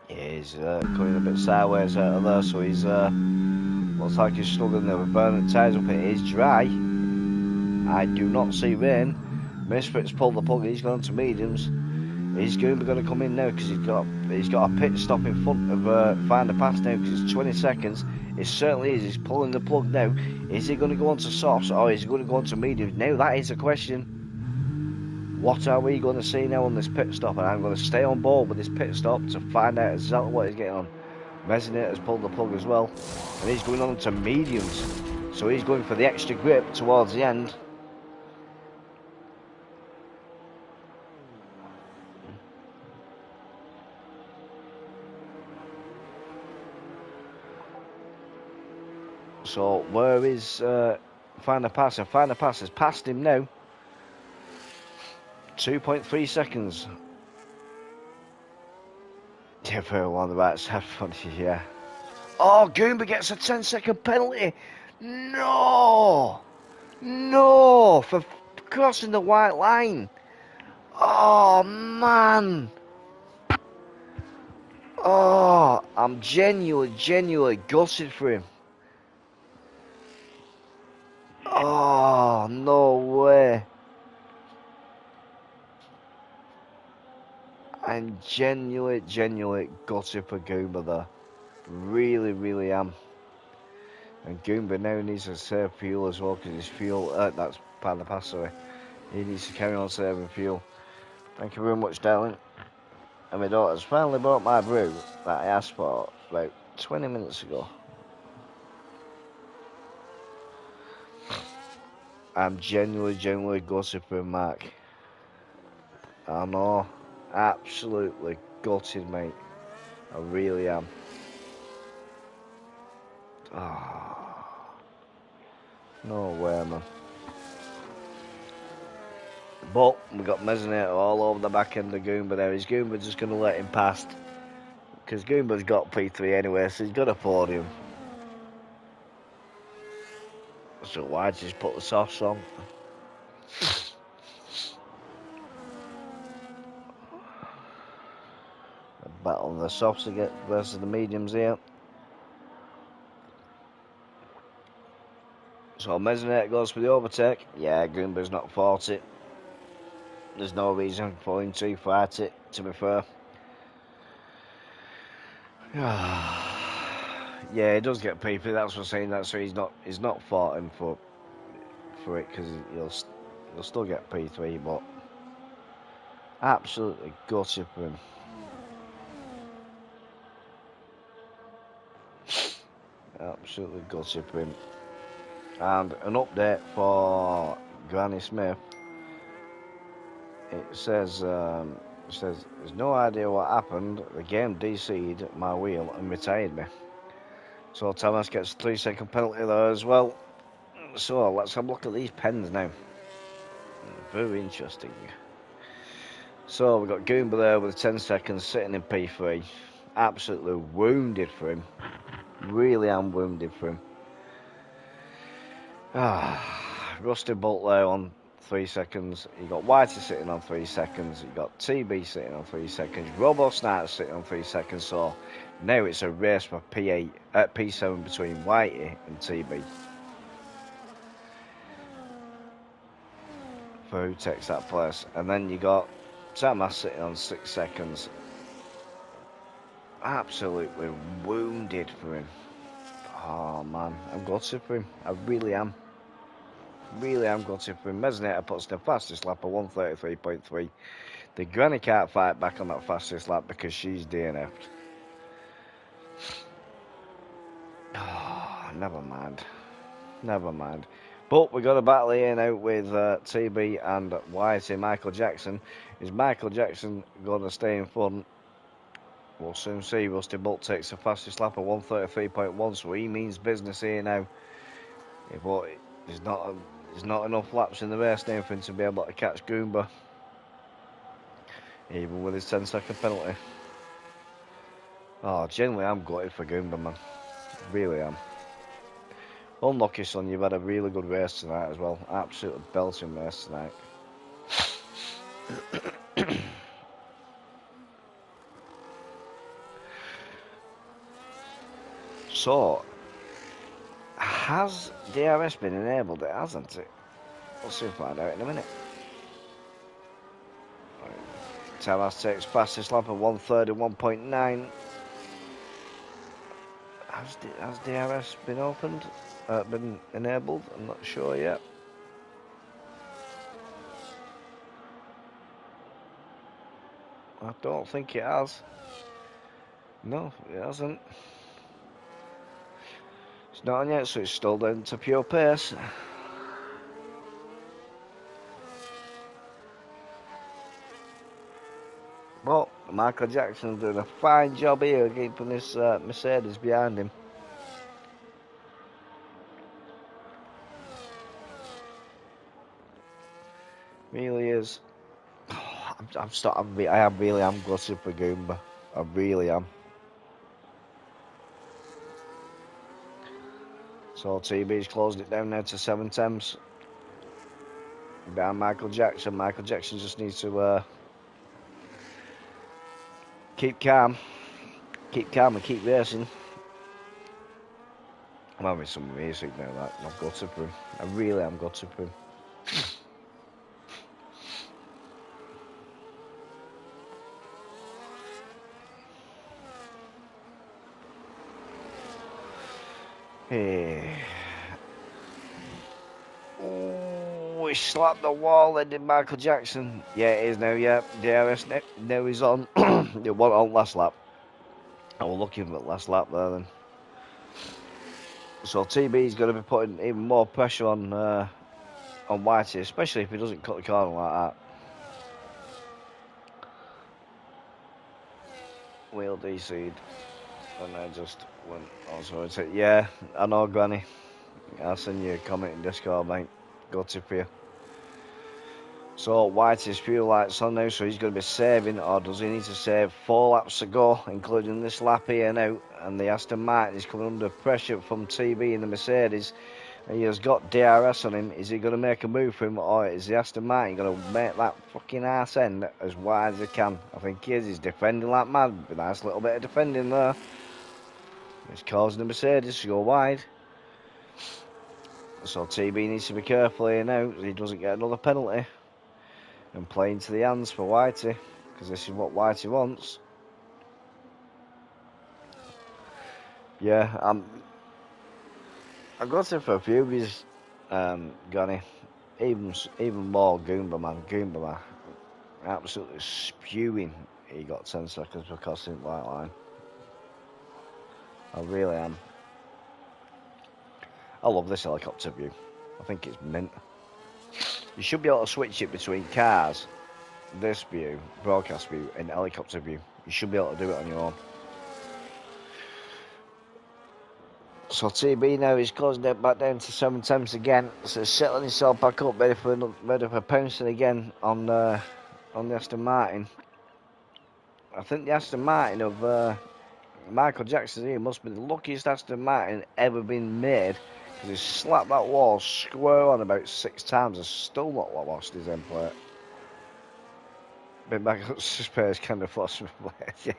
[SPEAKER 1] He's coming a bit sideways out of there, so he's looks like he's struggling there with burning tyres up. It is dry. I do not see rain. Misfit's pulled the plug. He's gone to mediums. He's going to come in now because he's got a pit stop in front of Find the Pass now because it's 20 seconds. It certainly is. He's pulling the plug now. Is he going to go on to softs or is he going to go on to mediums? Now that is the question. What are we going to see now on this pit stop? And I'm going to stay on board with this pit stop to find out exactly what he's getting on. Mezzinator's pulled the plug as well. And he's going on to mediums. So he's going for the extra grip towards the end. So where is Find the Pass? And Find the Pass has passed him now. 2.3 seconds. Yeah, very well on the right side front, yeah. Oh, Goomba gets a 10-second penalty. No! No! For crossing the white line. Oh, man. Oh, I'm genuinely gutted for him. Oh, no way. I'm genuinely gutted for Goomba there. Really am. And Goomba now needs to save fuel as well because his fuel, that's Find the Pass, sorry. He needs to carry on saving fuel. Thank you very much, darling. And my daughter's finally bought my brew that I asked for about 20 minutes ago. I'm genuinely gutted for him, Mark. I know. Absolutely gutted, mate. I really am. Oh, no way, man. But we got Mezzinator all over the back end of Goomba now. Is Goomba just going to let him past? Because Goomba's got P3 anyway, so he's got a podium. So why just put the softs on? A battle on the softs again versus the mediums here. So Mezzinator goes for the overtake. Yeah, Goomba's not fought it. There's no reason for him to fight it, to be fair. Yeah, he does get PP. That's what I'm saying. That's why he's not fought him for it because he'll still get P3, but absolutely gutted for him. Absolutely gutted for him. And an update for Granny Smith. It says there's no idea what happened. The game DC'd my wheel and retired me. So Thomas gets a 3-second penalty there as well. So let's have a look at these pens now. Very interesting. So we've got Goomba there with 10 seconds sitting in P3. Absolutely wounded for him. Really am wounded for him. Rusty Bolt there on 3 seconds. You got Whitey sitting on 3 seconds. You got TB sitting on 3 seconds. Robo Sniper sitting on 3 seconds. So now it's a race for P7 between Whitey and TB. For who takes that place. And then you got Tamas sitting on 6 seconds. Absolutely wounded for him. Oh man, I'm gutted for him. I really am. Really am gutted for him. Mesnator puts the fastest lap of 1:33.3. The Granny can't fight back on that fastest lap because she's DNF'd. Oh, never mind. Never mind. But we got a battle here now with TB and Whitey. Michael Jackson. Is Michael Jackson going to stay in front? We'll soon see. Rusty Bolt takes the fastest lap of 1:33.1, so he means business here now. But there's not enough laps in the race now for him to be able to catch Goomba, even with his 10-second penalty. Oh, genuinely, I'm gutted for Goomba, man. Really am. Unlucky, son. You've had a really good race tonight as well. Absolutely belting race tonight. So, has DRS been enabled? It hasn't it? We'll soon find out in a minute. Tamas takes fastest lap of 1:31.9. Has DRS been opened? Been enabled? I'm not sure yet. I don't think it has. No, it hasn't. It's not on yet, so it's still down to pure pace. But Michael Jackson's doing a fine job here keeping this Mercedes behind him. Really is. I really am gutted for Goomba. I really am. So TB's closed it down now to 7 temps. Behind Michael Jackson. Michael Jackson just needs to keep calm. Keep calm and keep racing. I'm having some music now that I'm gutted for him. I really am gutted for him. Hey. Oh, he slapped the wall then, did Michael Jackson. Yeah, it is now, yeah. DRS now he's on. It wasn't on last lap. I was looking for the last lap there then. So TB's going to be putting even more pressure on Whitey, especially if he doesn't cut the corner like that. Wheel DC'd. And I just went also and said, yeah, I know, Granny. I'll send you a comment in Discord, mate. Gutted for you. So Whitey's fuel lights on now, so he's going to be saving, or does he need to save 4 laps to go, including this lap here now? And the Aston Martin is coming under pressure from TB in the Mercedes. And he has got DRS on him. Is he going to make a move for him, or is the Aston Martin going to make that fucking arse end as wide as he can? I think he is. He's defending like mad. A nice little bit of defending there. It's causing the Mercedes to go wide. So TB needs to be careful here now, so he doesn't get another penalty. And play into the hands for Whitey, because this is what Whitey wants. Yeah, I've got it for a few of his Gunny. Even more Goomba man. Absolutely spewing. He got 10 seconds for crossing the white line. I really am. I love this helicopter view. I think it's mint. You should be able to switch it between cars, this view, broadcast view, and helicopter view. You should be able to do it on your own. So TB now is closing it back down to 7 temps again. So settling himself back up, ready for pouncing again on the Aston Martin. I think the Aston Martin of Michael Jackson here must be the luckiest Aston Martin ever been made, because he slapped that wall square on about 6 times and still not lost his end plate. Been back up to space, kind of lost my plate.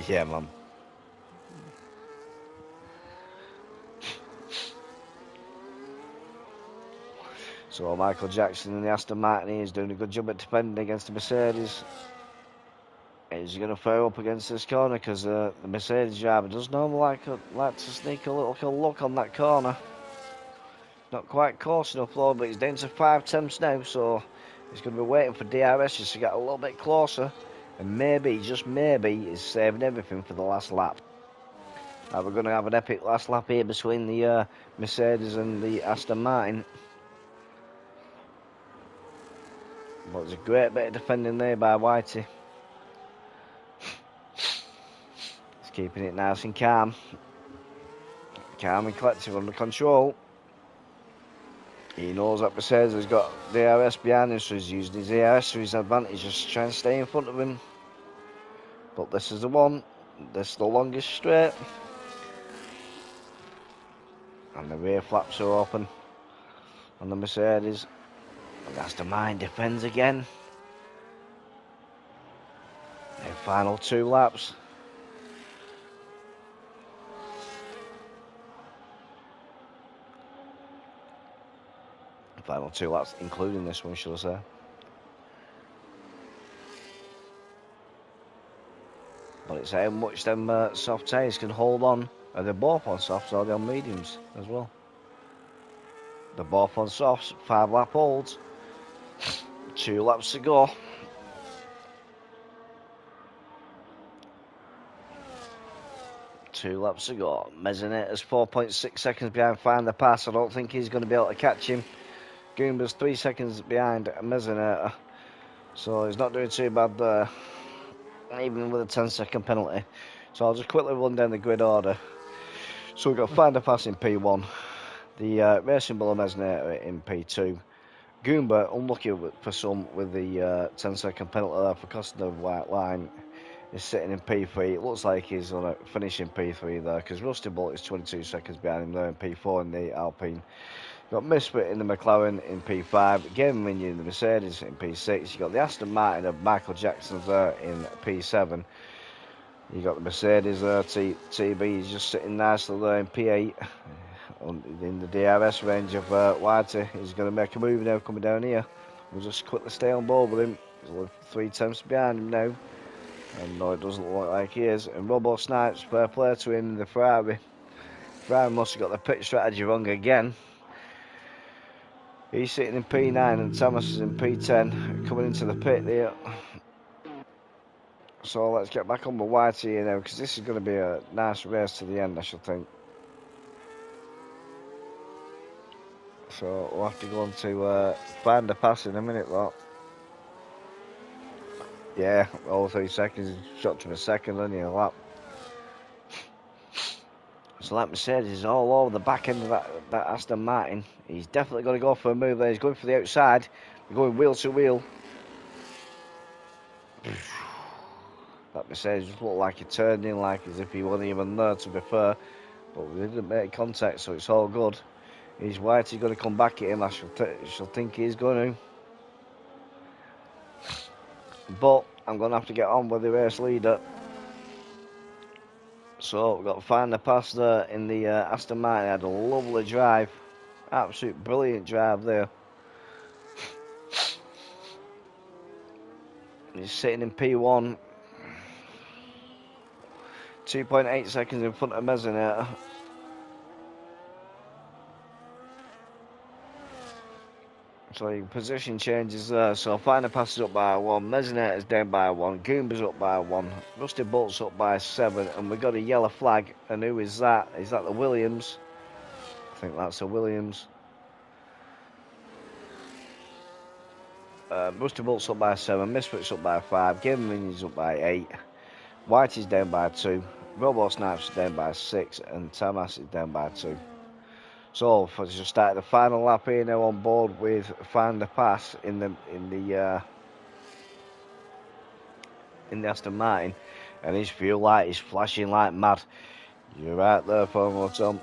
[SPEAKER 1] Yeah, man. So Michael Jackson and the Aston Martin is doing a good job at defending against the Mercedes. He's going to fire up against this corner because the Mercedes driver does normally like to sneak a little look on that corner. Not quite close enough though, but he's down to 5 temps now, so he's going to be waiting for DRS just to get a little bit closer, and maybe, just maybe, he's saving everything for the last lap. Now we're going to have an epic last lap here between the Mercedes and the Aston Martin. But there's a great bit of defending there by Whitey. He's keeping it nice and calm. Calm and collective, under control. He knows that Mercedes has got DRS behind him, so he's using his DRS to his advantage, just trying to stay in front of him. But this is the one. This is the longest straight. And the rear flaps are open on the Mercedes. And the Aston Martin defends again. The final 2 laps. The final 2 laps, including this one, should I say. But it's how much them soft tyres can hold on. Are they both on softs or are they on mediums as well? They're both on softs, 5 lap holds. 2 laps to go. Mezzanetter's 4.6 seconds behind Find the Pass. I don't think he's going to be able to catch him. Goomba's 3 seconds behind Mezzanetta. So he's not doing too bad there, even with a 10-second penalty. So I'll just quickly run down the grid order. So we've got Find the Pass in P1. The Racing Bull Mezzanetta in P2. Goomba, unlucky for some with the 10-second penalty there for crossing the white line, is sitting in P3. It looks like he's going to finish in P3 there, because Rusty Bull is 22 seconds behind him there in P4 in the Alpine. You've got Misfit in the McLaren in P5, Game Minion in the Mercedes in P6. You've got the Aston Martin of Michael Jackson there in P7. You've got the Mercedes there, TB is just sitting nicely there in P8. In the DRS range of Whitey. He's going to make a move now coming down here. We'll just quickly stay on board with him. He's only 3 temps behind him now. And no, it doesn't look like he is. And Robo Snipes, fair play to him in the Ferrari. Ferrari must have got the pit strategy wrong again. He's sitting in P9 and Thomas is in P10, coming into the pit there. So let's get back on with Whitey here now, because this is going to be a nice race to the end, I should think. So we'll have to go on to Find the Pass in a minute, though. Yeah, all 3 seconds, shot to a second, only a lap. So that Mercedes is all over the back end of that Aston Martin. He's definitely going to go for a move there. He's going for the outside. He's going wheel to wheel. That Mercedes just looked like he turned in like as if he wasn't even there, to be fair. But we didn't make contact, so it's all good. He's Whitey going to come back at him. I shall think he's going to. But I'm going to have to get on with the race leader. So we've got to Find the Pass there in the Aston Martin. Had a lovely drive. Absolute brilliant drive there. He's sitting in P1. 2.8 seconds in front of actually. Position changes there. So Finder passes up by 1, Mezzinator's down by 1, Goomba's up by 1, Rusty Bolt's up by 7, and we got a yellow flag. And who is that? Is that the Williams? I think that's the Williams. Rusty Bolt's up by 7, Misfit's up by 5, Game Minion's up by 8, Whitey's down by 2, Robo Snipes down by 6, and Tamas is down by 2. So for just start the final lap here now on board with Find the Pass in the Aston Martin, and his fuel light is flashing like mad. You're right there, Formula Tom.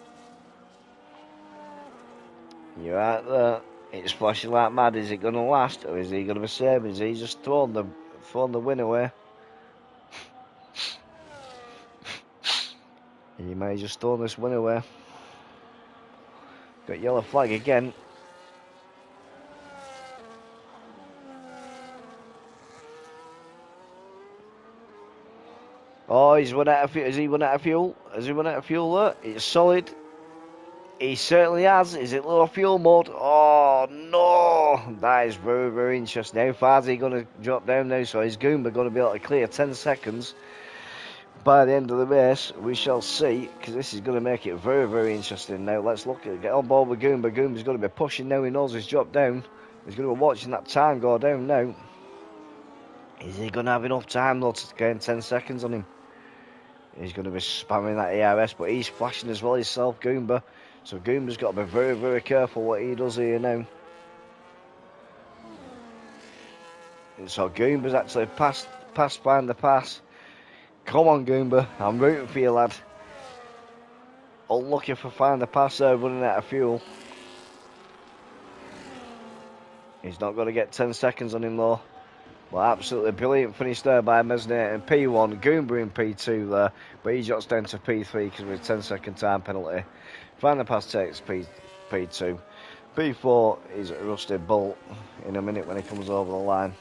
[SPEAKER 1] You're right there. It's flashing like mad. Is it going to last, or is he going to be saving? Is he just thrown the win away? He may just throw this win away. Got yellow flag again. Oh, he's run out of fuel. Has he run out of fuel? Has he run out of fuel there? It's solid. He certainly has. Is it low fuel mode? Oh, no. That is very, very interesting. How far is he going to drop down now? So is Goomba going to be able to clear 10 seconds by the end of the race? We shall see, because this is going to make it very, very interesting now. Let's look at it. Get on board with Goomba. Goomba's going to be pushing now. He knows he's dropped down. He's going to be watching that time go down now. Is he going to have enough time, though, to gain 10 seconds on him? He's going to be spamming that ERS, but he's flashing as well himself, Goomba. So Goomba's got to be very, very careful what he does here now. And so Goomba's actually passed behind the pass. Come on, Goomba. I'm rooting for you, lad. Unlucky for Find the Pass there, running out of fuel. He's not going to get 10 seconds on him, though. Well, absolutely brilliant finish there by Mezzinator in P1, Goomba in P2 there, but he drops down to P3 because of a 10-second time penalty. Find the Pass takes P2. P4 is Rusty Bolt in a minute when he comes over the line.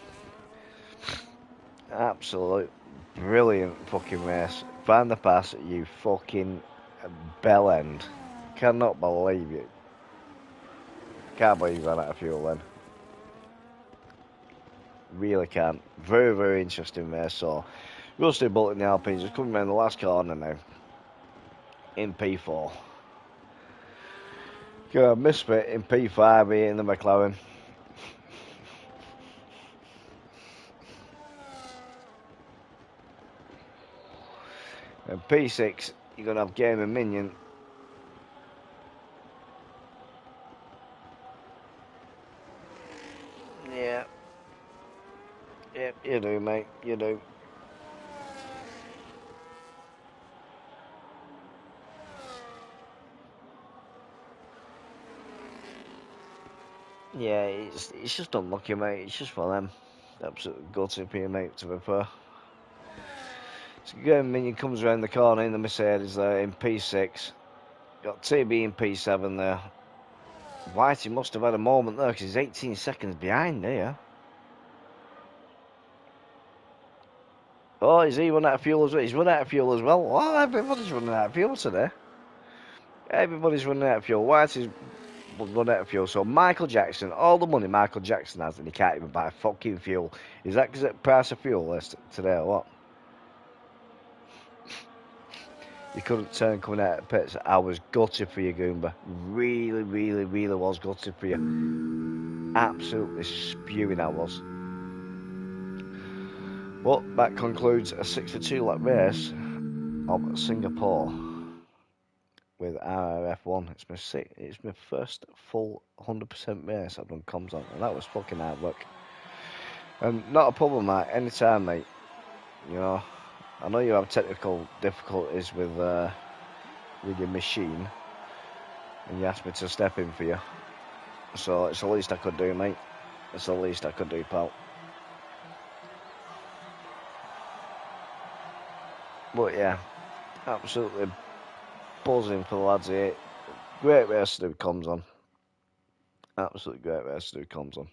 [SPEAKER 1] Absolute brilliant fucking race. Find the Pass, you fucking bell end. Cannot believe it. Can't believe you ran out of fuel then. Really can't. Very, very interesting race. So, Rusty Bolt in the Alpines is coming around the last corner now. In P4. Got Misfit in P5 here in the McLaren. And P6, you're going to have Game and Minion. Yeah. Yep, you do, mate. You do. Yeah, it's just unlucky, mate. It's just for them. Absolutely gutted for you, mate, to be fair. So again, Minion comes around the corner in the Mercedes there in P6. Got TB in P7 there. Whitey must have had a moment there because he's 18 seconds behind there. Oh, is he run out of fuel as well? He's run out of fuel as well. Oh, everybody's running out of fuel today. Everybody's running out of fuel. Whitey's run out of fuel. So Michael Jackson, all the money Michael Jackson has, and he can't even buy fucking fuel. Is that because of the price of fuel list today or what? You couldn't turn coming out of the pits. I was gutted for you, Goomba. Really, really, really was gutted for you. Absolutely spewing I was. Well, that concludes a 62-lap race of Singapore with Rrf1. It's my first full 100% race I've done comms on, and that was fucking hard work. And not a problem, mate. Anytime, mate. You know, I know you have technical difficulties with your machine, and you asked me to step in for you. So it's the least I could do, mate. It's the least I could do, pal. But yeah, absolutely buzzing for the lads here. Great race to do comms on. Absolutely great race to do comms on.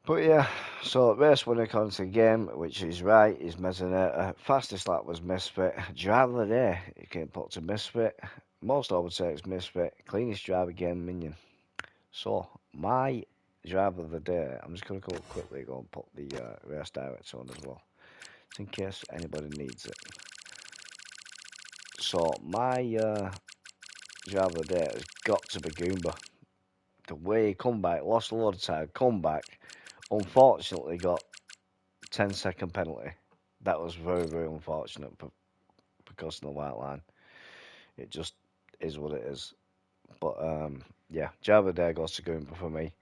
[SPEAKER 1] But yeah, so race winner according to the game, which is right, is Mezzinator. Fastest lap was Misfit. Driver of the day, it came put to Misfit. Most I would say it's Misfit. Cleanest driver, Game Minion. So, my driver of the day, I'm just going to go quickly go and put the race director on as well, just in case anybody needs it. So my driver of the day has got to be Goomba. The way he come back, lost a lot of time, come back, unfortunately got 10-second penalty. That was very, very unfortunate because of the white line. It just is what it is. But yeah, driver of the day goes to Goomba for me.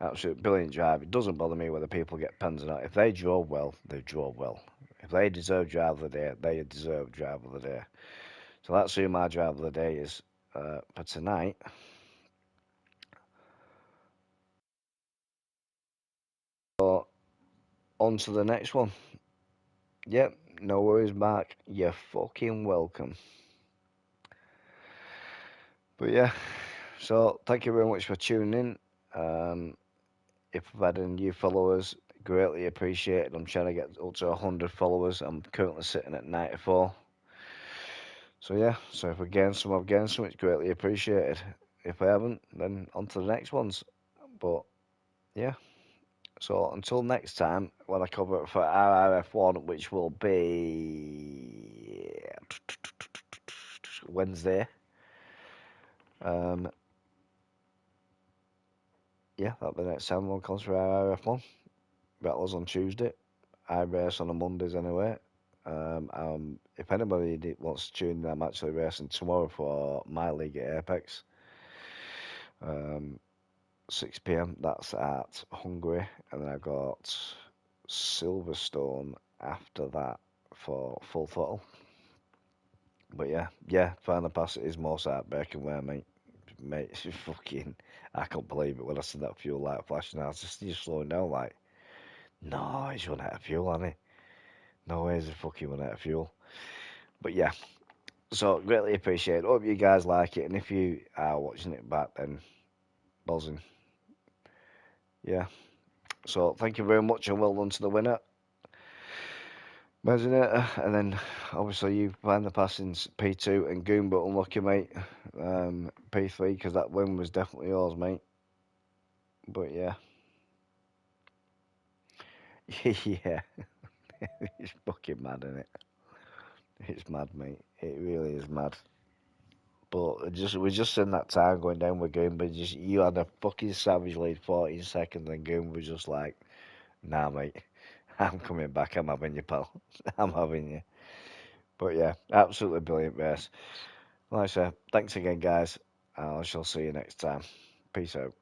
[SPEAKER 1] Absolute brilliant drive. It doesn't bother me whether people get pens or not. If they drove well, they drove well. If they deserve driver of the day, they deserve driver of the day. So that's who my driver of the day is for tonight. So on to the next one. Yep, no worries, Mark. You're fucking welcome. But yeah, so thank you very much for tuning in. If I've had any new followers, greatly appreciated. I'm trying to get up to 100 followers. I'm currently sitting at 94. So yeah, so if I gain some, I've gained some. It's greatly appreciated. If I haven't, then on to the next ones. But yeah, so until next time, when I cover it for Rrf1, which will be Wednesday. Yeah, that'll be the next time one comes for Rrf1. Battles on Tuesday. I race on the Mondays anyway. If anybody wants to tune in, I'm actually racing tomorrow for my league at Apex. 6 p.m. That's at Hungary, and then I've got Silverstone after that for Full Throttle. But yeah, final pass is most heartbreaking where, mate, it's fucking, I can't believe it when I see that fuel light flashing. I was just slowing down like, no, he's run out of fuel, hasn't he? No way he's fucking run out of fuel. But yeah, so greatly appreciate it. Hope you guys like it, and if you are watching it back, then buzzing. Yeah. So thank you very much, and well done to the winner, Mesinator. And then obviously you find the passings P2 and Goomba unlucky, mate. P3 because that win was definitely yours, mate. But yeah, yeah, it's fucking mad, isn't it? It's mad, mate. It really is mad. But we just in that time going down with Goomba. Just you had a fucking savage lead, 14 seconds, and Goomba was just like, nah, mate, I'm coming back. I'm having you, pal. I'm having you. But yeah, absolutely brilliant race. Like I said, thanks again, guys. I shall see you next time. Peace out.